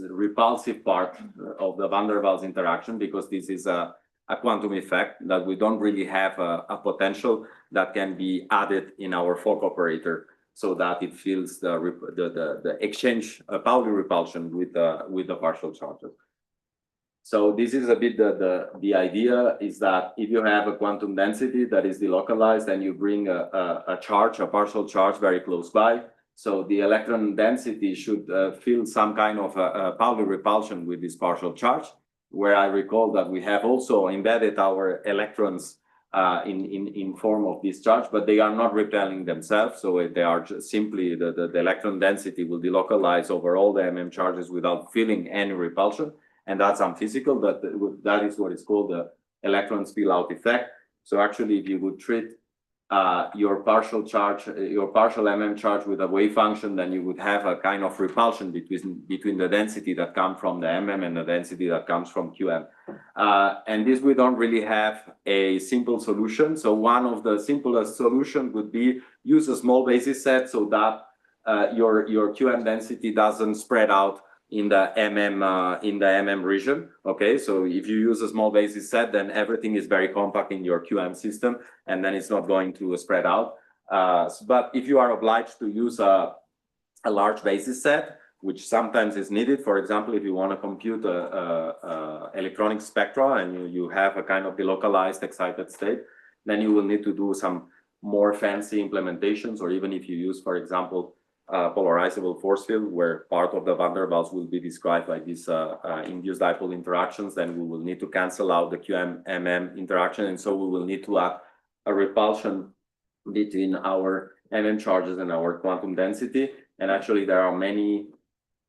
repulsive part of the van der Waals interaction, because this is a quantum effect that we don't really have a potential that can be added in our Fock operator so that it fills the exchange Pauli repulsion with the partial charges. So this is a bit the idea is that if you have a quantum density that is delocalized and you bring a charge, a partial charge very close by, so the electron density should feel some kind of a Pauli repulsion with this partial charge, where I recall that we have also embedded our electrons in form of this charge, but they are not repelling themselves. So they are just simply the electron density will delocalize over all the MM charges without feeling any repulsion. And that's unphysical, but that is what is called the electron spill out effect. So actually, if you would treat your partial charge, your partial MM charge with a wave function, then you would have a kind of repulsion between the density that comes from the MM and the density that comes from QM. And this we don't really have a simple solution. So one of the simplest solutions would be use a small basis set so that your QM density doesn't spread out in the MM region. Okay, so if you use a small basis set, then everything is very compact in your QM system, and then it's not going to spread out. But if you are obliged to use a large basis set, which sometimes is needed, for example, if you want to compute electronic spectra and you have a kind of delocalized excited state, then you will need to do some more fancy implementations, or even if you use, for example, polarizable force field, where part of the van der Waals will be described by these induced dipole interactions, then we will need to cancel out the QM-MM interaction, and so we will need to add a repulsion between our MM charges and our quantum density. And actually, there are many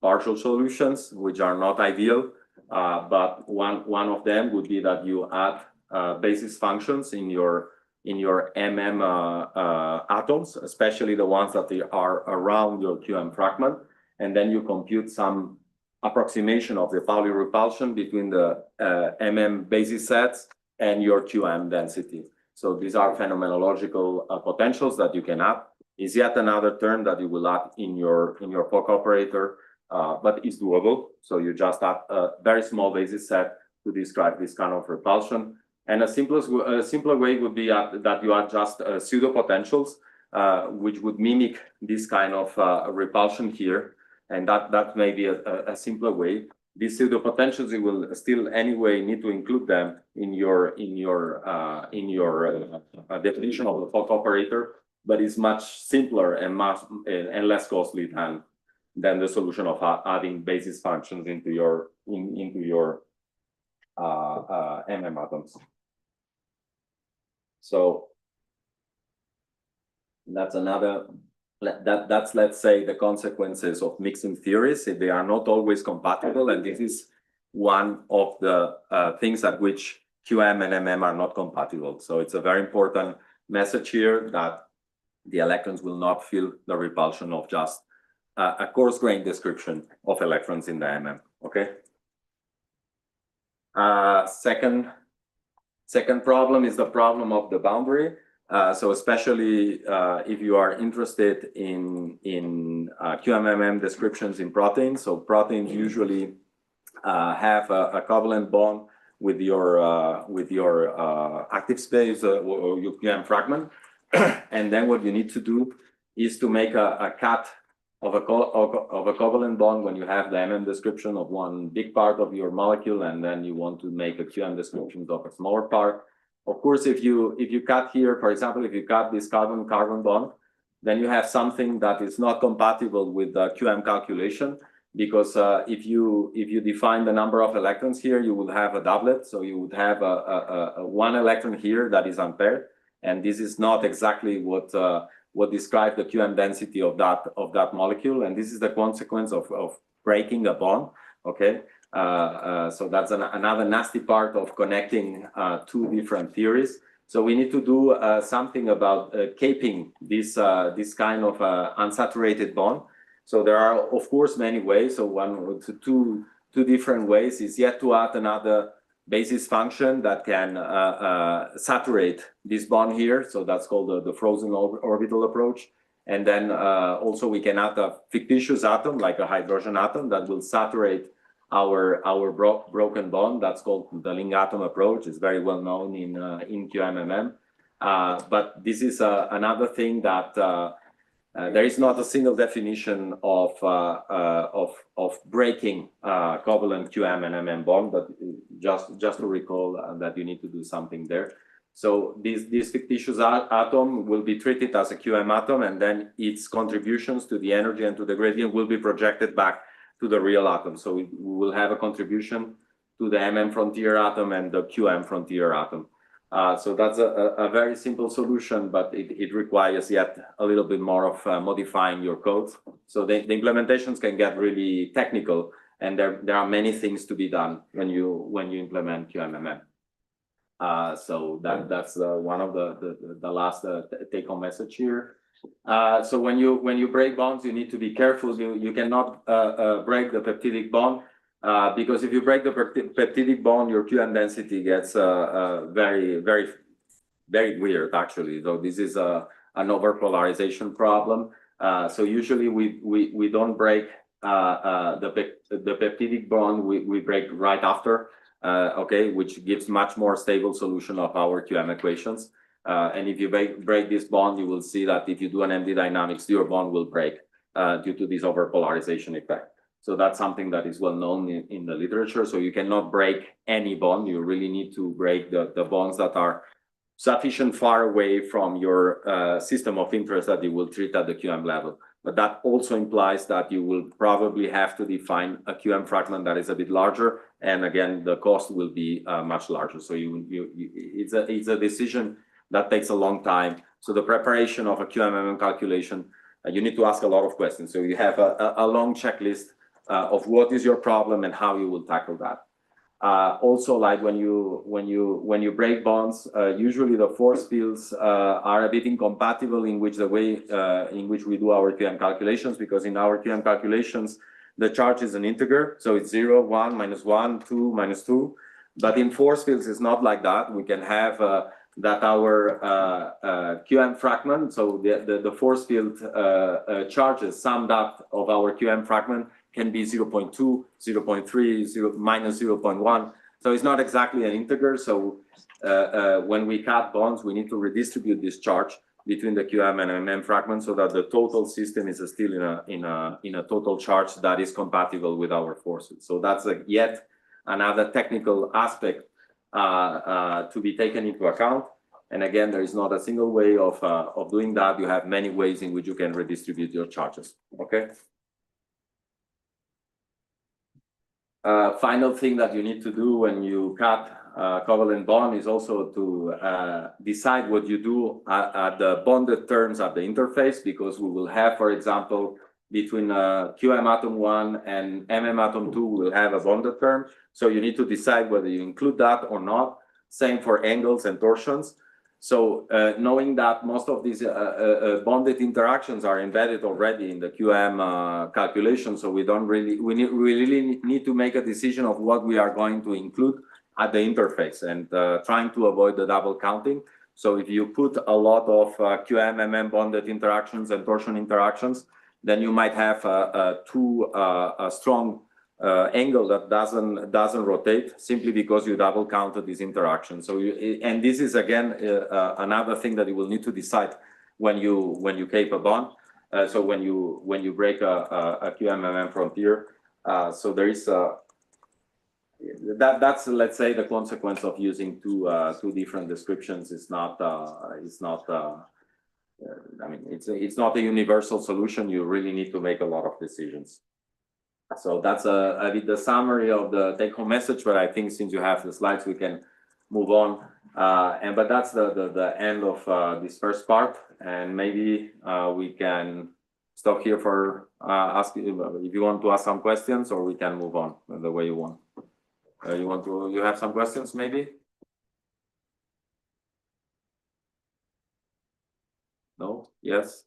partial solutions which are not ideal, but one of them would be that you add basis functions in your MM atoms, especially the ones that they are around your QM fragment, and then you compute some approximation of the Pauli repulsion between the MM basis sets and your QM density. So these are phenomenological potentials that you can add. Is yet another term that you will add in your Fock operator, but it's doable. So you just add a very small basis set to describe this kind of repulsion. And a simpler way would be that you add just pseudo potentials, which would mimic this kind of repulsion here. and that may be a simpler way. These pseudopotentials, you will still anyway need to include them in your definition of the Fock operator, but it's much simpler and less costly than the solution of adding basis functions into your MM atoms. So that's another. That's, let's say, the consequences of mixing theories. They are not always compatible, and this is one of the things at which QM and MM are not compatible. So it's a very important message here that the electrons will not feel the repulsion of just a coarse-grained description of electrons in the MM. Okay. Second problem is the problem of the boundary. So especially if you are interested in QMMM descriptions in proteins. So proteins usually have a covalent bond with your active space or your QM fragment, and then what you need to do is to make a cut of a covalent bond when you have the MM description of one big part of your molecule, and then you want to make a QM description of a smaller part. Of course, if you cut here, for example, if you cut this carbon-carbon bond, then you have something that is not compatible with the QM calculation, because if you define the number of electrons here, you will have a doublet. So you would have a one electron here that is unpaired, and this is not exactly what describes the QM density of that molecule, and this is the consequence of breaking a bond. Okay. So that's another nasty part of connecting two different theories. So we need to do something about caping this kind of unsaturated bond. So there are, of course, many ways. So two different ways is yet to add another basis function that can saturate this bond here. So that's called the frozen orbital approach. And then also we can add a fictitious atom, like a hydrogen atom, that will saturate our broken bond. That's called the link atom approach. It's very well known in QMMM. But this is another thing that there is not a single definition of breaking covalent QM and MM bond, but just to recall that you need to do something there. So this fictitious atom will be treated as a QM atom, and then its contributions to the energy and to the gradient will be projected back to the real atom. So we will have a contribution to the MM frontier atom and the QM frontier atom. So that's a very simple solution, but it requires yet a little bit more of modifying your codes. So the implementations can get really technical, and there are many things to be done when you implement QMMM. So that's one of the last take-home message here. So when you break bonds, you need to be careful. You cannot break the peptidic bond, because if you break the peptidic bond, your QM density gets very weird, actually. So this is an overpolarization problem. So usually we don't break the peptidic bond. We break right after, okay, which gives much more stable solution of our QM equations. And if you break this bond, you will see that if you do an MD dynamics, your bond will break due to this overpolarization effect. So that's something that is well known in the literature. So you cannot break any bond. You really need to break the bonds that are sufficient far away from your system of interest that you will treat at the QM level. But that also implies that you will probably have to define a QM fragment that is a bit larger. And again, the cost will be much larger. So it's a decision that takes a long time. So the preparation of a QMMM calculation, you need to ask a lot of questions. So you have a long checklist of what is your problem and how you will tackle that. Also, like when you break bonds, usually the force fields are a bit incompatible in the way in which we do our QM calculations, because in our QM calculations, the charge is an integer. So it's 0, 1, -1, 2, -2. But in force fields, it's not like that. We can have that our QM fragment, so the force field charges summed up of our QM fragment can be 0.2, 0.3, -0.1. So it's not exactly an integer. So when we cut bonds, we need to redistribute this charge between the QM and MM fragments so that the total system is still in a total charge that is compatible with our forces. So that's yet another technical aspect to be taken into account. And again, there is not a single way of doing that. You have many ways in which you can redistribute your charges. Okay. Final thing that you need to do when you cut covalent bond is also to decide what you do at the bonded terms at the interface, because we will have, for example, between QM atom 1 and MM atom 2, we will have a bonded term. So you need to decide whether you include that or not. Same for angles and torsions. So knowing that most of these bonded interactions are embedded already in the QM calculation, so we really need to make a decision of what we are going to include at the interface, and trying to avoid the double counting. So if you put a lot of QM-MM bonded interactions and torsion interactions, then you might have a strong angle that doesn't rotate simply because you double counted these interactions. So and this is again another thing that you will need to decide when you cape a bond. So when you break a QM-MM frontier, so there is that's, let's say, the consequence of using two different descriptions. It's not I mean, it's not a universal solution. You really need to make a lot of decisions. So that's a bit the summary of the take-home message. But I think since you have the slides, we can move on. But that's the end of this first part, and maybe we can stop here for asking if you want to ask some questions, or we can move on the way you want. You have some questions, maybe? No? Yes?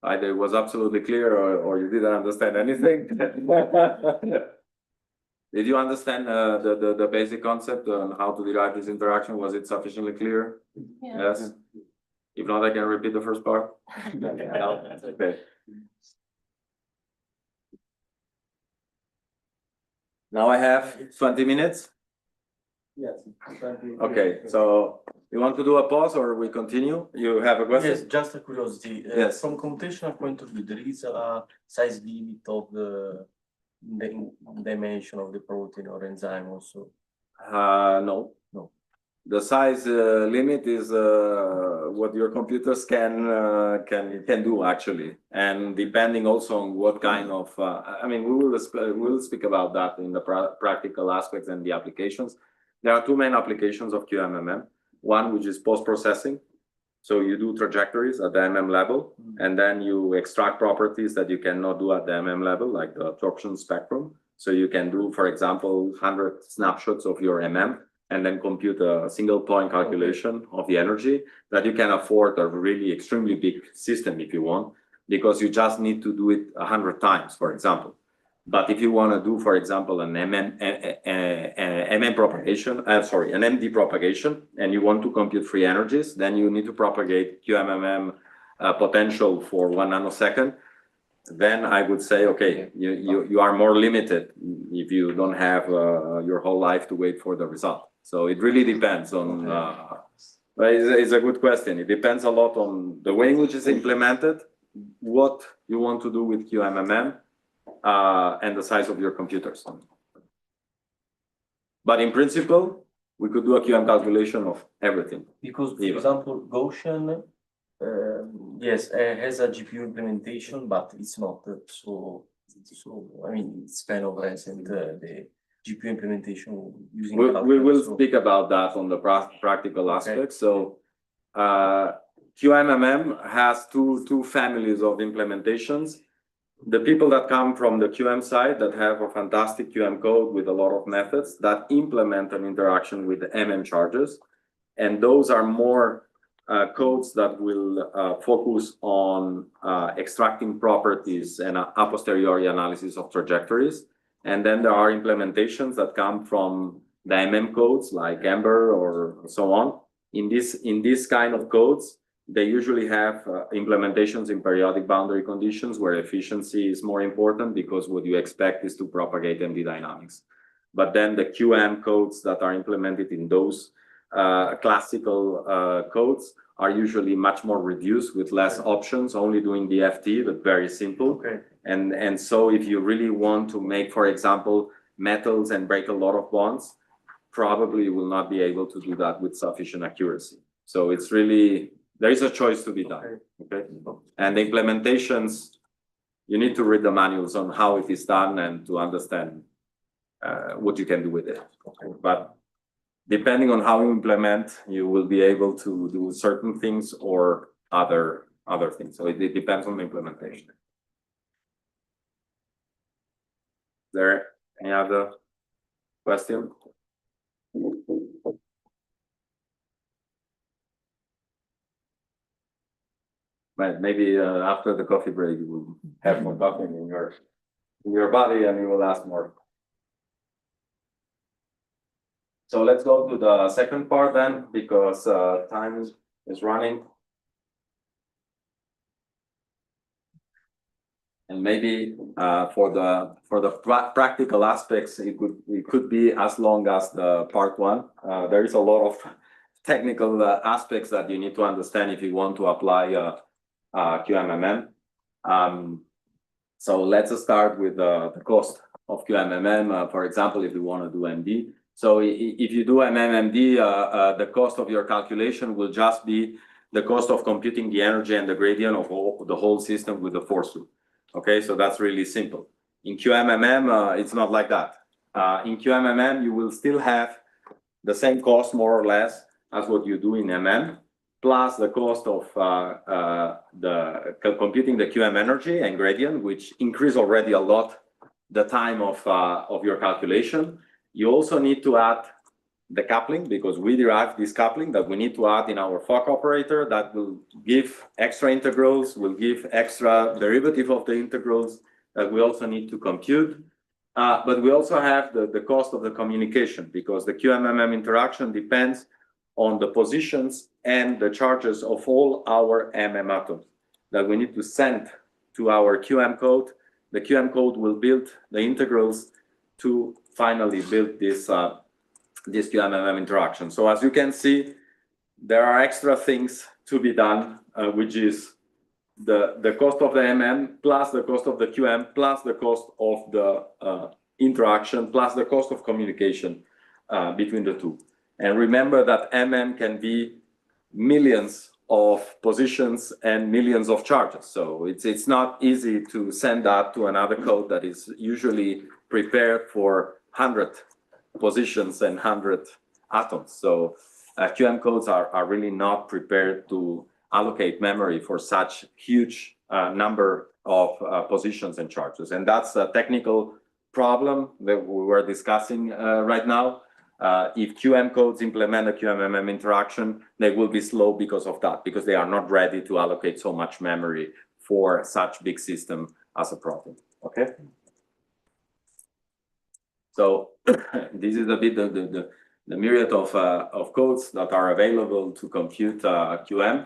Either it was absolutely clear or you didn't understand anything. Did you understand the basic concept on how to derive this interaction? Was it sufficiently clear? Yeah. Yes? If not, I can repeat the first part. No? Okay. Now I have 20 minutes. Yes. Okay, so you want to do a pause or we continue? You have a question? Yes, just a curiosity. Yes. From computational point of view, there is a size limit of the dimension of the protein or enzyme also. No. No. The size limit is what your computers can do actually, and depending also on what kind of. I mean, we will speak about that in the practical aspects and the applications. There are two main applications of QMMM. One which is post-processing, so you do trajectories at the MM level, and then you extract properties that you cannot do at the MM level, like the absorption spectrum. So you can do, for example, 100 snapshots of your MM, and then compute a single point calculation of the energy that you can afford a really extremely big system if you want, because you just need to do it 100 times, for example. But if you want to do, for example, an MD propagation, and you want to compute free energies, then you need to propagate QMMM potential for 1 nanosecond. Then I would say, okay, you are more limited if you don't have your whole life to wait for the result. So it really depends on. It's a good question. It depends a lot on the way in which it's implemented, what you want to do with QMMM, and the size of your computers. But in principle, we could do a QM calculation of everything. Because, for example, Gaussian, yes, has a GPU implementation, but it's not so. I mean, it's kind of recent. The GPU implementation using. We will speak about that on the practical aspects. So, QMMM has two families of implementations. The people that come from the QM side that have a fantastic QM code with a lot of methods that implement an interaction with the MM charges, and those are more codes that will focus on extracting properties and a posteriori analysis of trajectories. And then there are implementations that come from the MM codes like Ember or so on. In this kind of codes, they usually have implementations in periodic boundary conditions where efficiency is more important, because what you expect is to propagate MD dynamics. But then the QM codes that are implemented in those classical codes are usually much more reduced with less options, only doing the FT, but very simple. Okay. And so if you really want to make, for example, metals and break a lot of bonds, probably you will not be able to do that with sufficient accuracy. So it's really, there is a choice to be done. Okay. And the implementations, you need to read the manuals on how it is done and to understand what you can do with it. Okay. But depending on how you implement, you will be able to do certain things or other things. So it depends on the implementation. Is there any other question? But maybe after the coffee break, you will have more coffee in your body and you will ask more. So let's go to the second part then, because time is running. And maybe for the practical aspects, it could be as long as the part one. There is a lot of technical aspects that you need to understand if you want to apply QMMM. So let's start with the cost of QMMM. For example, if you want to do MD. So if you do MMMD, the cost of your calculation will just be the cost of computing the energy and the gradient of the whole system with the force loop. Okay, so that's really simple. In QMMM, it's not like that. In QMMM, you will still have the same cost, more or less, as what you do in MM, plus the cost of computing the QM energy and gradient, which increase already a lot the time of your calculation. You also need to add the coupling, because we derive this coupling that we need to add in our Fock operator that will give extra integrals, will give extra derivative of the integrals that we also need to compute. But we also have the cost of the communication, because the QMMM interaction depends on the positions and the charges of all our MM atoms that we need to send to our QM code. The QM code will build the integrals to finally build this QMMM interaction. So as you can see, there are extra things to be done, which is the cost of the MM plus the cost of the QM plus the cost of the interaction plus the cost of communication between the two. And remember that MM can be millions of positions and millions of charges. So it's not easy to send that to another code that is usually prepared for 100 positions and 100 atoms. So QM codes are really not prepared to allocate memory for such huge number of positions and charges. And that's a technical problem that we were discussing right now. If QM codes implement a QMMM interaction, they will be slow because of that, because they are not ready to allocate so much memory for such big system as a problem. Okay. So this is a bit the myriad of codes that are available to compute QM.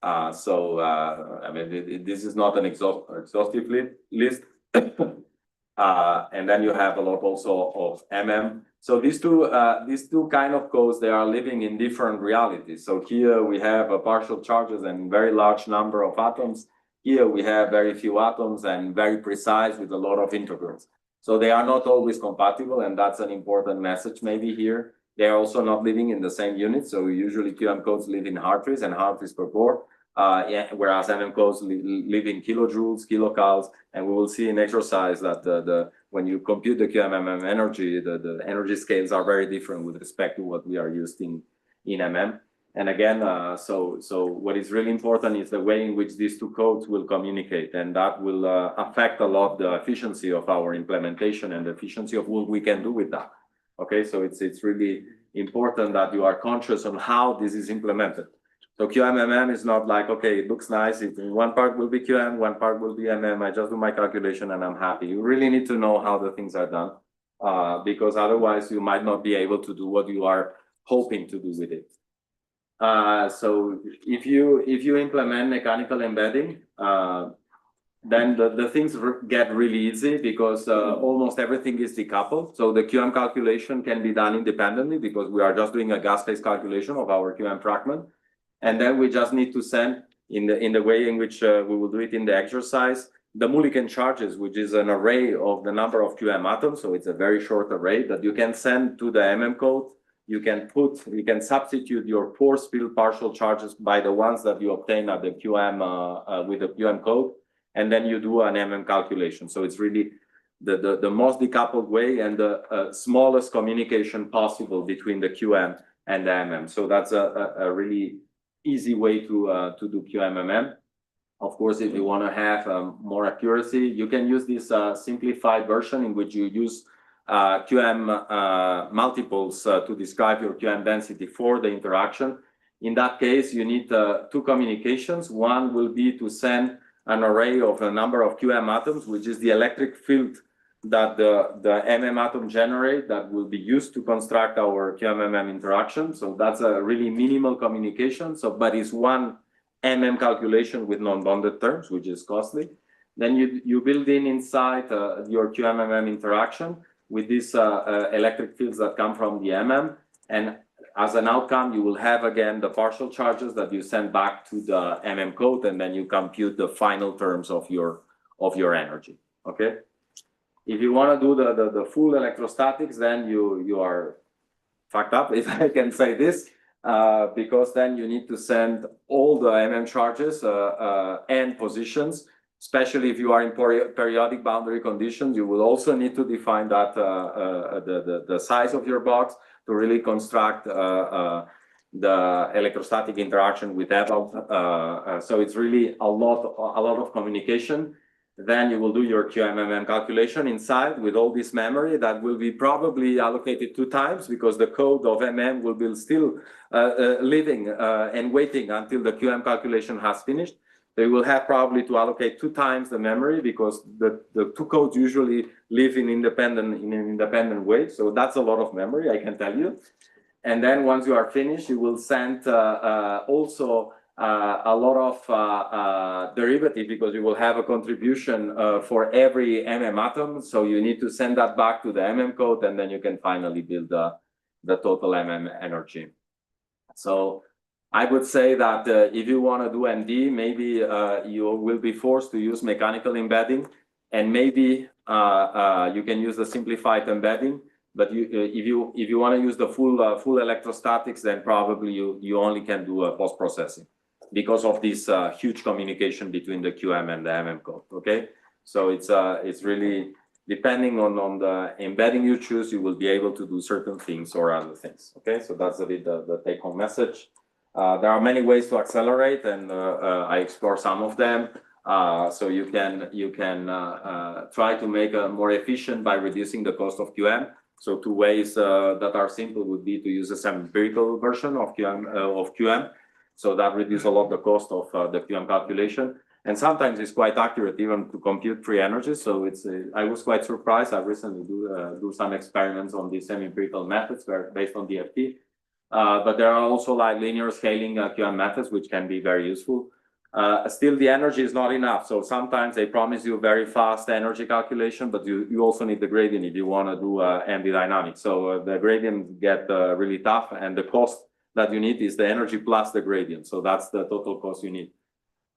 I mean, this is not an exhaustive list. And then you have a lot also of MM. So these two kind of codes, they are living in different realities. So here we have partial charges and very large number of atoms. Here we have very few atoms and very precise with a lot of integrals. So they are not always compatible, and that's an important message maybe here. They are also not living in the same unit. So usually QM codes live in hartrees and hartrees per core, whereas MM codes live in kilojoules, kilocals, and we will see in exercise that when you compute the QMMM energy, the energy scales are very different with respect to what we are used in MM. And again, so what is really important is the way in which these two codes will communicate, and that will affect a lot the efficiency of our implementation and the efficiency of what we can do with that. Okay, so it's really important that you are conscious on how this is implemented. So QMMM is not like, okay, it looks nice. One part will be QM, one part will be MM. I just do my calculation and I'm happy. You really need to know how the things are done, because otherwise you might not be able to do what you are hoping to do with it. So if you implement mechanical embedding, then the things get really easy because almost everything is decoupled. So the QM calculation can be done independently because we are just doing a gas phase calculation of our QM fragment. And then we just need to send in the way in which we will do it in the exercise, the Mulliken charges, which is an array of the number of QM atoms. So it's a very short array that you can send to the MM code. You can substitute your force field partial charges by the ones that you obtain at the QM with the QM code, and then you do an MM calculation. So it's really the most decoupled way and the smallest communication possible between the QM and the MM. So that's a really easy way to do QMMM. Of course, if you want to have more accuracy, you can use this simplified version in which you use QM multiples to describe your QM density for the interaction. In that case, you need two communications. One will be to send an array of a number of QM atoms, which is the electric field that the MM atom generate that will be used to construct our QMMM interaction. So that's a really minimal communication. So, but it's one MM calculation with non-bonded terms, which is costly. Then you build inside your QMMM interaction with these electric fields that come from the MM. And as an outcome, you will have again the partial charges that you send back to the MM code, and then you compute the final terms of your energy. Okay. If you want to do the full electrostatics, then you are fucked up, if I can say this, because then you need to send all the MM charges and positions, especially if you are in periodic boundary conditions. You will also need to define that the size of your box to really construct the electrostatic interaction with Eval. So it's really a lot of communication. Then you will do your QMMM calculation inside with all this memory that will be probably allocated 2 times because the code of MM will be still living and waiting until the QM calculation has finished. They will have probably to allocate 2 times the memory because the 2 codes usually live in an independent way. So that's a lot of memory, I can tell you. And then once you are finished, you will send also a lot of derivative because you will have a contribution for every MM atom. So you need to send that back to the MM code, and then you can finally build the total MM energy. So I would say that if you want to do MD, maybe you will be forced to use mechanical embedding, and maybe you can use the simplified embedding. But if you want to use the full electrostatics, then probably you only can do post-processing because of this huge communication between the QM and the MM code. Okay, so it's really depending on the embedding you choose, you will be able to do certain things or other things. Okay, so that's a bit the take-home message. There are many ways to accelerate, and I explore some of them. So you can try to make it more efficient by reducing the cost of QM. So 2 ways that are simple would be to use a semi-empirical version of QM. So that reduces a lot the cost of the QM calculation. And sometimes it's quite accurate even to compute free energy. So I was quite surprised. I recently do some experiments on these semi-empirical methods based on DFT. But there are also like linear scaling QM methods, which can be very useful. Still, the energy is not enough. So sometimes they promise you very fast energy calculation, but you also need the gradient if you want to do MD dynamics. So the gradients get really tough, and the cost that you need is the energy plus the gradient. So that's the total cost you need.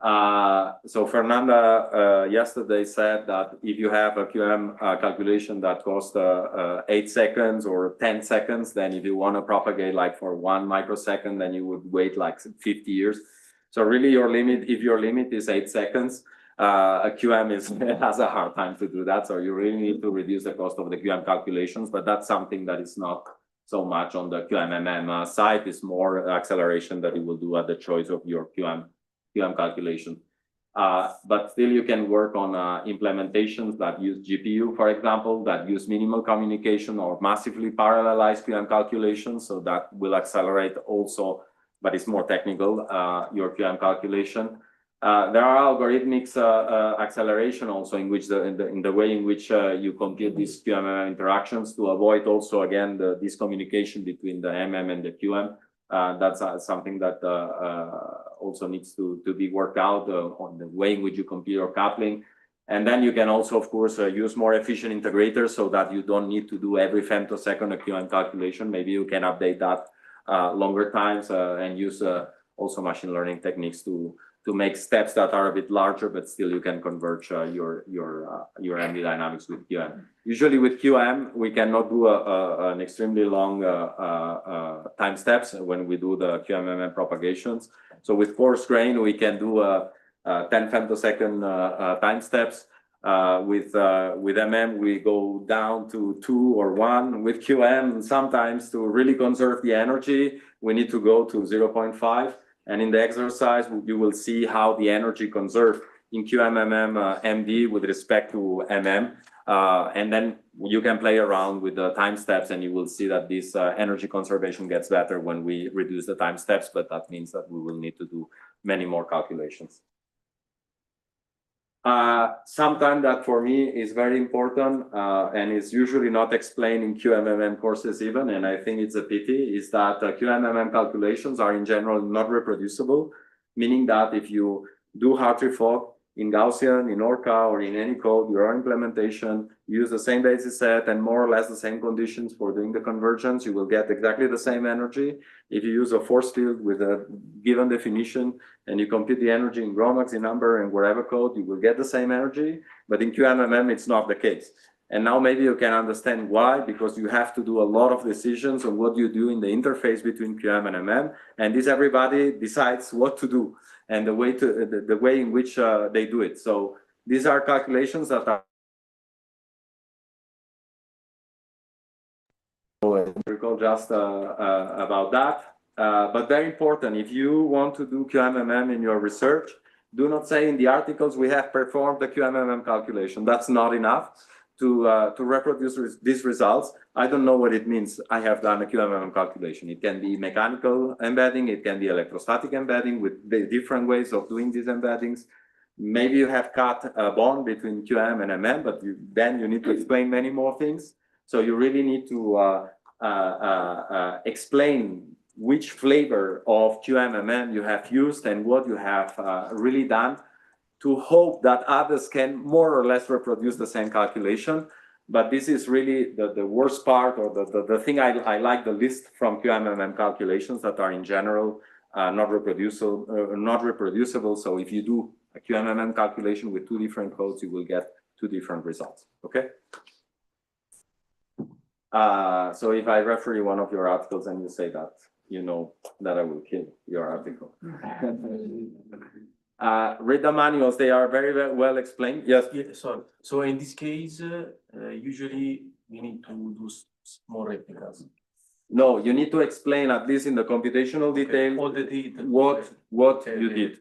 So Fernanda yesterday said that if you have a QM calculation that costs 8 seconds or 10 seconds, then if you want to propagate like for 1 microsecond, then you would wait like 50 years. So really your limit, if your limit is 8 seconds, a QM has a hard time to do that. So you really need to reduce the cost of the QM calculations, but that's something that is not so much on the QMMM side. It's more acceleration that you will do at the choice of your QM calculation. But still you can work on implementations that use GPU, for example, that use minimal communication or massively parallelized QM calculations. So that will accelerate also, but it's more technical, your QM calculation. There are algorithmic acceleration also in which in the way in which you compute these QM interactions to avoid also again this communication between the MM and the QM. That's something that also needs to be worked out on the way in which you compute your coupling. And then you can also, of course, use more efficient integrators so that you don't need to do every femtosecond a QM calculation. Maybe you can update that longer times and use also machine learning techniques to make steps that are a bit larger, but still you can converge your MD dynamics with QM. Usually with QM, we cannot do an extremely long time steps when we do the QMMM propagations. So with coarse grain, we can do 10 femtosecond time steps. With MM, we go down to 2 or 1. With QM, sometimes to really conserve the energy, we need to go to 0.5. And in the exercise, you will see how the energy conserved in QMMM MD with respect to MM. And then you can play around with the time steps and you will see that this energy conservation gets better when we reduce the time steps, but that means that we will need to do many more calculations. Sometimes that for me is very important and is usually not explained in QMMM courses even, and I think it's a pity, is that QMMM calculations are in general not reproducible, meaning that if you do Hartree-Fock in Gaussian, in Orca, or in any code, your implementation, use the same basis set and more or less the same conditions for doing the convergence, you will get exactly the same energy. If you use a force field with a given definition and you compute the energy in Gromax, in number, and wherever code, you will get the same energy. But in QMMM, it's not the case. And now maybe you can understand why, because you have to do a lot of decisions on what you do in the interface between QM and MM. And this everybody decides what to do and the way in which they do it. So these are calculations that are recall just about that. But very important, if you want to do QMMM in your research, do not say in the articles we have performed the QMMM calculation. That's not enough to reproduce these results. I don't know what it means. I have done a QMMM calculation. It can be mechanical embedding, it can be electrostatic embedding with different ways of doing these embeddings. Maybe you have cut a bond between QM and MM, but then you need to explain many more things. So you really need to explain which flavor of QMMM you have used and what you have really done, to hope that others can more or less reproduce the same calculation. But this is really the worst part, or the thing I like the least from QMMM calculations that are in general not reproducible. So if you do a QMMM calculation with 2 different codes, you will get 2 different results, okay? So if I refer you one of your articles and you say that, you know that I will kill your article. Read the manuals, they are very well explained. Yes? Yeah, sorry. So in this case, usually we need to do more replicas. No, you need to explain, at least in the computational detail, All the details. what you did.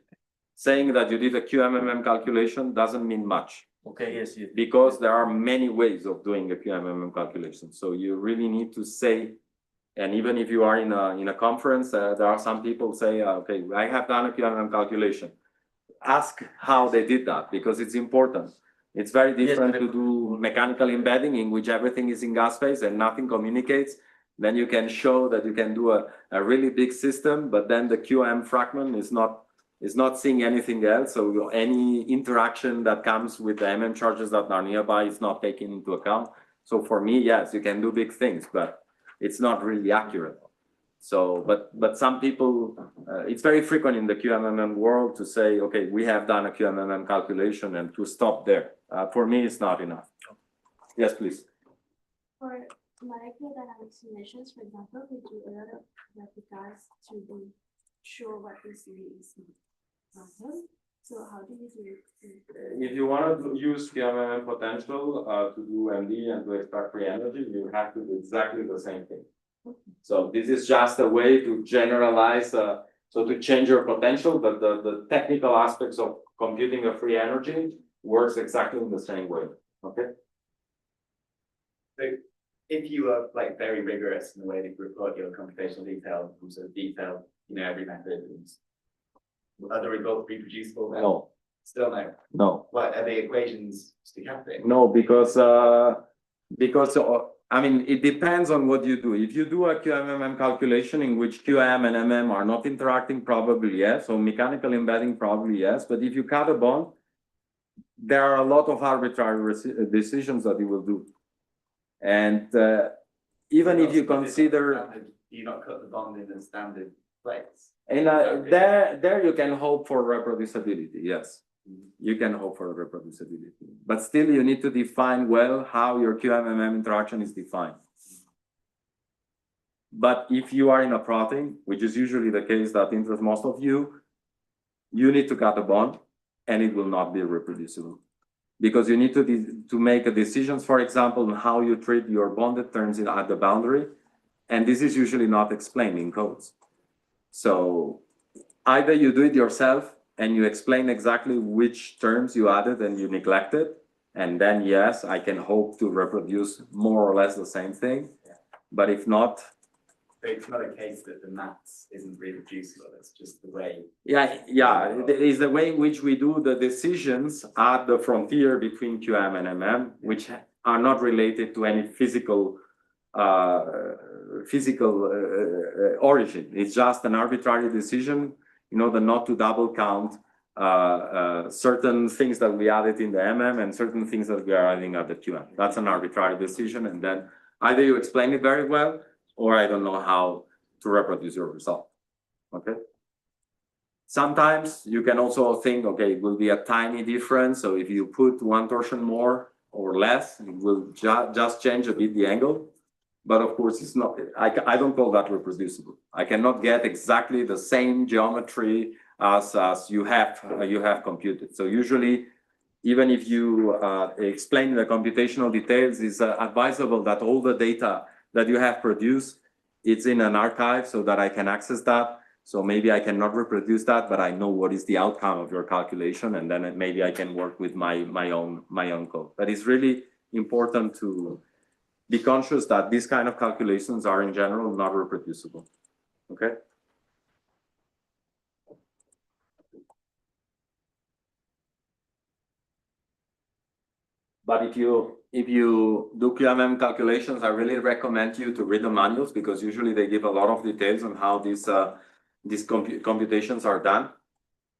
Saying that you did a QMMM calculation doesn't mean much. Okay, yes, yes. Because there are many ways of doing a QMMM calculation. So you really need to say, and even if you are in a conference, there are some people say, okay, I have done a QMMM calculation. Ask how they did that, because it's important. It's very different to do mechanical embedding in which everything is in gas phase and nothing communicates. Then you can show that you can do a really big system, but then the QM fragment is not seeing anything else. So any interaction that comes with the MM charges that are nearby is not taken into account. So for me, yes, you can do big things, but it's not really accurate. So, but some people, it's very frequent in the QMMM world to say, okay, we have done a QMMM calculation, and to stop there. For me, it's not enough. Yes, please. For molecular dynamic simulations, for example, we do a lot of replicas to be sure what we see is. So how do you do it? If you want to use QMMM potential to do MD and to extract free energy, you have to do exactly the same thing. So this is just a way to generalize, so to change your potential, but the technical aspects of computing a free energy works exactly in the same way. Okay. So if you are like very rigorous in the way that you report your computational detail, also detail, every method, are the results reproducible? No. Still no. No. What are the equations stochastic? No, because I mean, it depends on what you do. If you do a QMMM calculation in which QM and MM are not interacting, probably yes. So mechanical embedding, probably yes. But if you cut a bond, there are a lot of arbitrary decisions that you will do. And even if you consider, you not cut the bond in a standard place. and there you can hope for reproducibility, yes. You can hope for reproducibility, but still you need to define well how your QMMM interaction is defined. But if you are in a protein, which is usually the case that interests most of you, you need to cut a bond and it will not be reproducible. Because you need to make a decisions, for example, on how you treat your bonded terms at the boundary. And this is usually not explained in codes. So either you do it yourself and you explain exactly which terms you added and you neglected, and then yes, I can hope to reproduce more or less the same thing. But if not, it's not a case that the maths isn't reproducible, it's just the way. yeah, it is the way in which we do the decisions at the frontier between QM and MM, which are not related to any physical origin. It's just an arbitrary decision in order not to double count certain things that we added in the MM and certain things that we are adding at the QM. That's an arbitrary decision, and then either you explain it very well, or I don't know how to reproduce your result. Okay. Sometimes you can also think, okay, it will be a tiny difference. So if you put one torsion more or less, it will just change a bit the angle. But of course, it's not. I don't call that reproducible. I cannot get exactly the same geometry as you have computed. So usually, even if you explain the computational details, it's advisable that all the data that you have produced, it's in an archive so that I can access that. So maybe I cannot reproduce that, but I know what is the outcome of your calculation, and then maybe I can work with my own code. But it's really important to be conscious that these kind of calculations are in general not reproducible. Okay. But if you do QMM calculations, I really recommend you to read the manuals, because usually they give a lot of details on how these computations are done.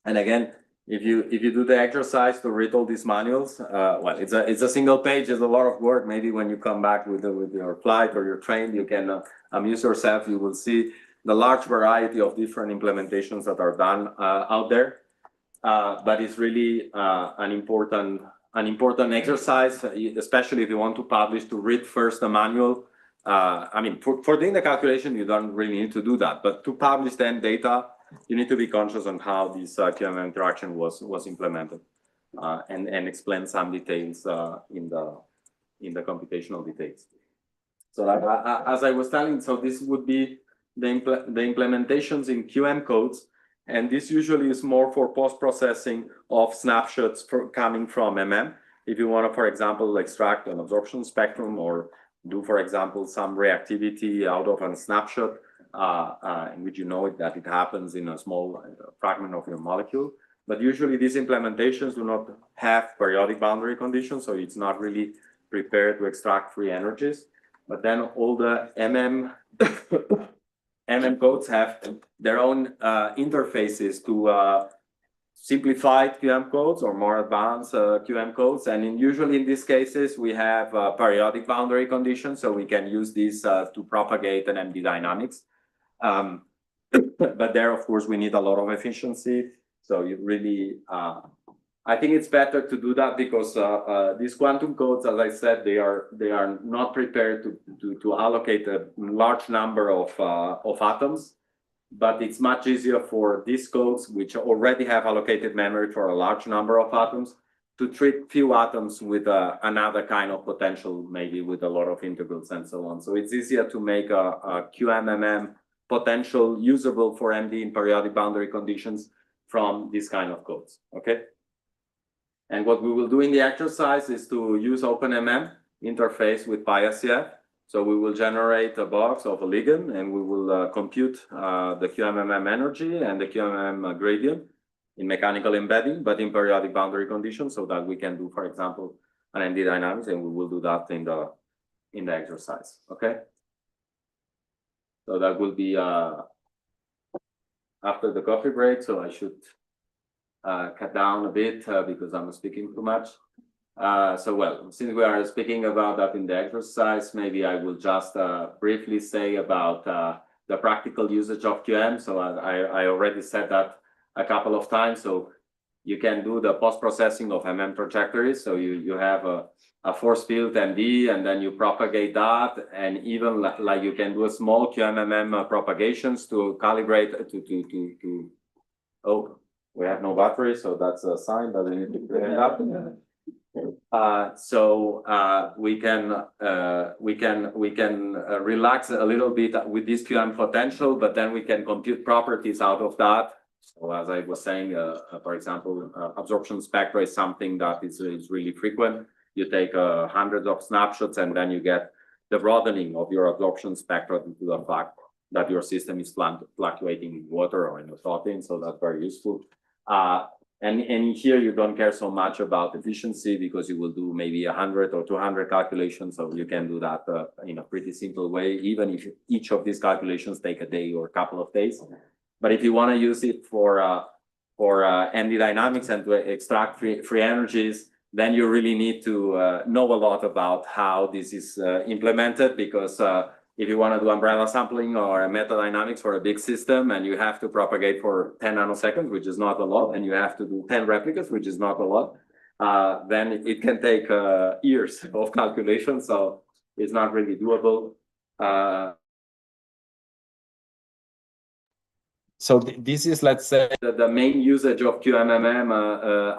And again, if you do the exercise to read all these manuals, well, it's a single page. It's a lot of work. Maybe when you come back with your flight or your train, you can amuse yourself. You will see the large variety of different implementations that are done out there. But it's really an important exercise, especially if you want to publish, to read first the manual. I mean, for doing the calculation, you don't really need to do that. But to publish then data, you need to be conscious on how this QMM interaction was implemented, and explain some details in the computational details. So like, as I was telling, so this would be the implementations in QM codes. And this usually is more for post-processing of snapshots coming from MM. If you want to, for example, extract an absorption spectrum, or do, for example, some reactivity out of a snapshot, in which you know that it happens in a small fragment of your molecule. But usually these implementations do not have periodic boundary conditions, so it's not really prepared to extract free energies. But then all the MM codes have their own interfaces to simplified QM codes or more advanced QM codes. And usually in these cases, we have periodic boundary conditions, so we can use these to propagate an MD dynamics. But there, of course, we need a lot of efficiency. So you really, I think it's better to do that, because these quantum codes, as I said, they are not prepared to allocate a large number of atoms. But it's much easier for these codes, which already have allocated memory for a large number of atoms, to treat few atoms with another kind of potential, maybe with a lot of integrals and so on. So it's easier to make a QMMM potential usable for MD in periodic boundary conditions from this kind of codes, okay? And what we will do in the exercise is to use OpenMM interface with PySCF. So we will generate a box of a ligand, and we will compute the QMMM energy and the QMMM gradient in mechanical embedding, but in periodic boundary conditions, so that we can do, for example, an MD dynamics, and we will do that in the exercise. Okay. So that will be after the coffee break. So I should cut down a bit because I'm speaking too much. So well, since we are speaking about that in the exercise, maybe I will just briefly say about the practical usage of QM. So I already said that a couple of times. So you can do the post-processing of trajectories. So you have a force field MD, and then you propagate that, and even like you can do a small QMMM propagations to calibrate to. Oh, we have no battery, so that's a sign that we need to clean it up. We can relax a little bit with this QM potential, but then we can compute properties out of that. So as I was saying, for example, absorption spectra is something that is really frequent. You take hundreds of snapshots, and then you get the broadening of your absorption spectra due to the fact that your system is fluctuating in water or in a protein. So that's very useful. And here you don't care so much about efficiency because you will do maybe 100 or 200 calculations. So you can do that in a pretty simple way, even if each of these calculations take a day or a couple of days. But if you want to use it for ND dynamics and to extract free energies, then you really need to know a lot about how this is implemented, because if you want to do umbrella sampling or meta dynamics for a big system, and you have to propagate for 10 nanoseconds, which is not a lot, and you have to do 10 replicas, which is not a lot, then it can take years of calculation. So it's not really doable. So this is, let's say, the main usage of QMMM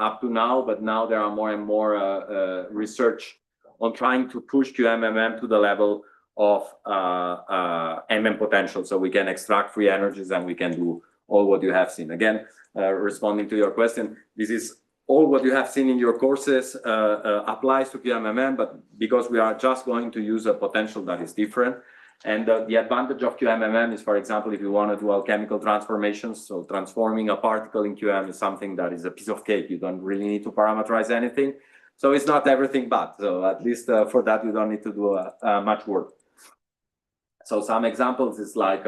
up to now, but now there are more and more research on trying to push QMMM to the level of MM potential, so we can extract free energies and we can do all what you have seen. Again, responding to your question, this is all what you have seen in your courses applies to QMMM, but because we are just going to use a potential that is different. And the advantage of QMMM is, for example, if you want to do alchemical transformations, so transforming a particle in QM is something that is a piece of cake. You don't really need to parameterize anything. So it's not everything bad. So at least for that, you don't need to do much work. So some examples is like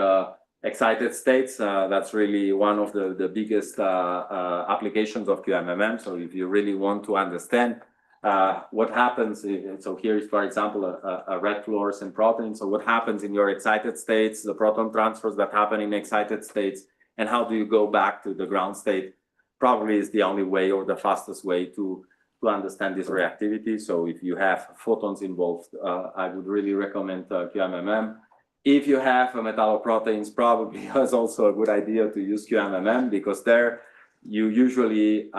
excited states. That's really one of the biggest applications of QMMM. So if you really want to understand what happens, so here is, for example, a red fluorescent protein. So what happens in your excited states, the proton transfers that happen in excited states, and how do you go back to the ground state, probably is the only way or the fastest way to understand this reactivity. So if you have photons involved, I would really recommend QMMM. If you have metalloproteins, probably is also a good idea to use QMMM, because there you usually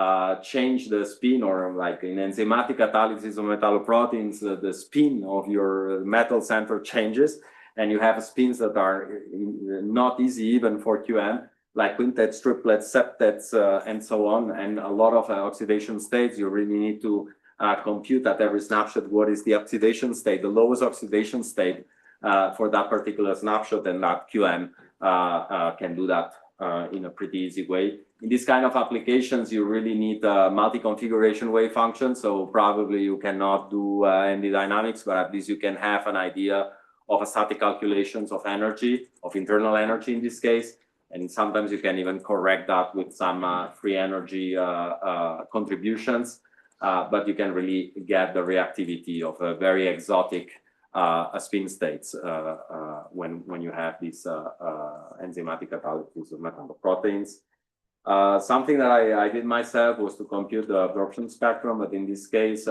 change the spin, or like in enzymatic catalysis of metalloproteins, the spin of your metal center changes, and you have spins that are not easy even for QM, like quintets, triplets, septets, and so on, and a lot of oxidation states. You really need to compute at every snapshot what is the oxidation state, the lowest oxidation state for that particular snapshot, and that QM can do that in a pretty easy way. In this kind of applications, you really need multi-configuration wave function. So probably you cannot do ND dynamics, but at least you can have an idea of a static calculations of energy, of internal energy in this case. And sometimes you can even correct that with some free energy contributions. But you can really get the reactivity of a very exotic spin states when you have these enzymatic catalysis of metalloproteins. Something that I did myself was to compute the absorption spectrum, but in this case,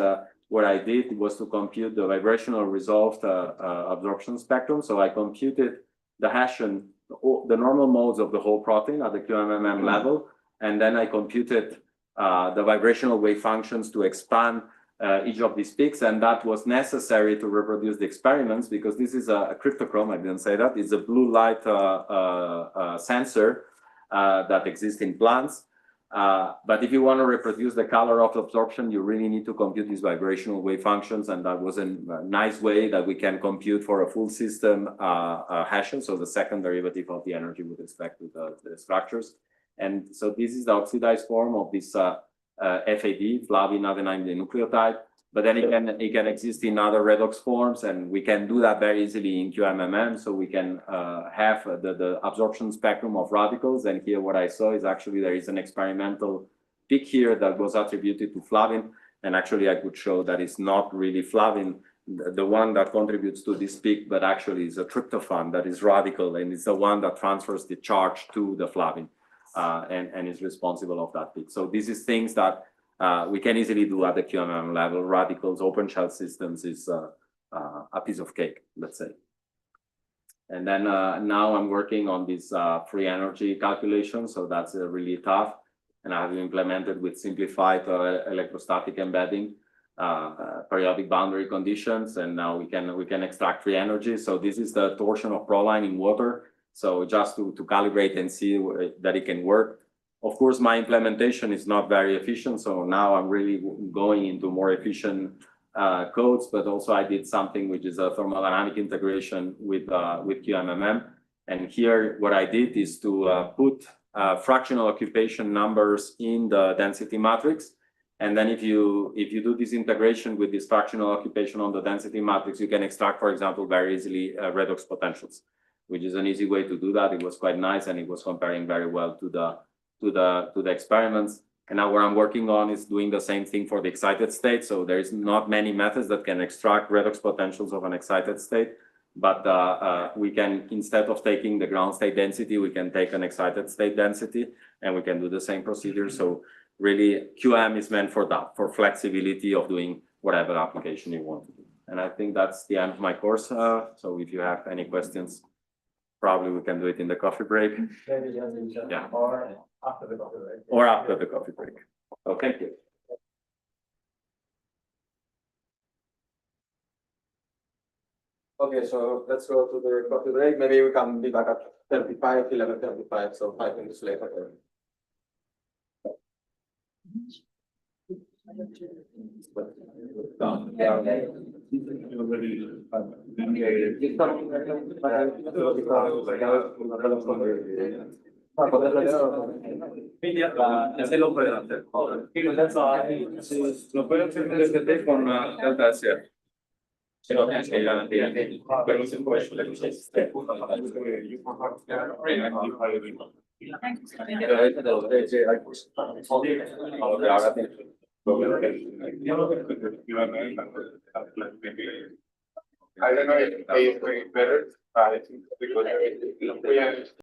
what I did was to compute the vibrational resolved absorption spectrum. So I computed the Hessian, the normal modes of the whole protein at the QMMM level, and then I computed the vibrational wave functions to expand each of these peaks, and that was necessary to reproduce the experiments, because this is a cryptochrome, I didn't say that, it's a blue light sensor that exists in plants. But if you want to reproduce the color of absorption, you really need to compute these vibrational wave functions, and that was a nice way that we can compute for a full system Hessian, so the second derivative of the energy with respect to the structures. And so this is the oxidized form of this FAD, flavin adenine dinucleotide. but then it can exist in other redox forms, and we can do that very easily in QMMM. So we can have the absorption spectrum of radicals. And here what I saw is actually there is an experimental peak here that was attributed to flavin. And actually I could show that it's not really flavin, the one that contributes to this peak, but actually is a tryptophan that is radical, and it's the one that transfers the charge to the flavin and is responsible of that peak. So this is things that we can easily do at the QMM level. Radicals, open shell systems is a piece of cake, let's say. And then now I'm working on this free energy calculation, so that's really tough. And I have implemented with simplified electrostatic embedding, periodic boundary conditions, and now we can extract free energy. So this is the torsion of proline in water. So just to calibrate and see that it can work. Of course, my implementation is not very efficient, so now I'm really going into more efficient codes. But also, I did something which is a thermodynamic integration with QMMM. And here, what I did is to put fractional occupation numbers in the density matrix. And then if you do this integration with this fractional occupation on the density matrix, you can extract, for example, very easily redox potentials, which is an easy way to do that. It was quite nice, and it was comparing very well to the experiments. And now what I'm working on is doing the same thing for the excited state. So there is not many methods that can extract redox potentials of an excited state. But we can, instead of taking the ground state density, we can take an excited state density, and we can do the same procedure. So really, QM is meant for that, for flexibility of doing whatever application you want to do. And I think that's the end of my course. So if you have any questions, probably we can do it in the coffee break. Yeah. Or after the coffee break. Or after the coffee break. So thank you. Okay, so let's go to the coffee break. Maybe we can be back at 11:35, so 5 minutes later. Lo puedo hacer desde con Delta S. Se lo tienes que ir a la pero se puede. I don't know if it's better, but I think because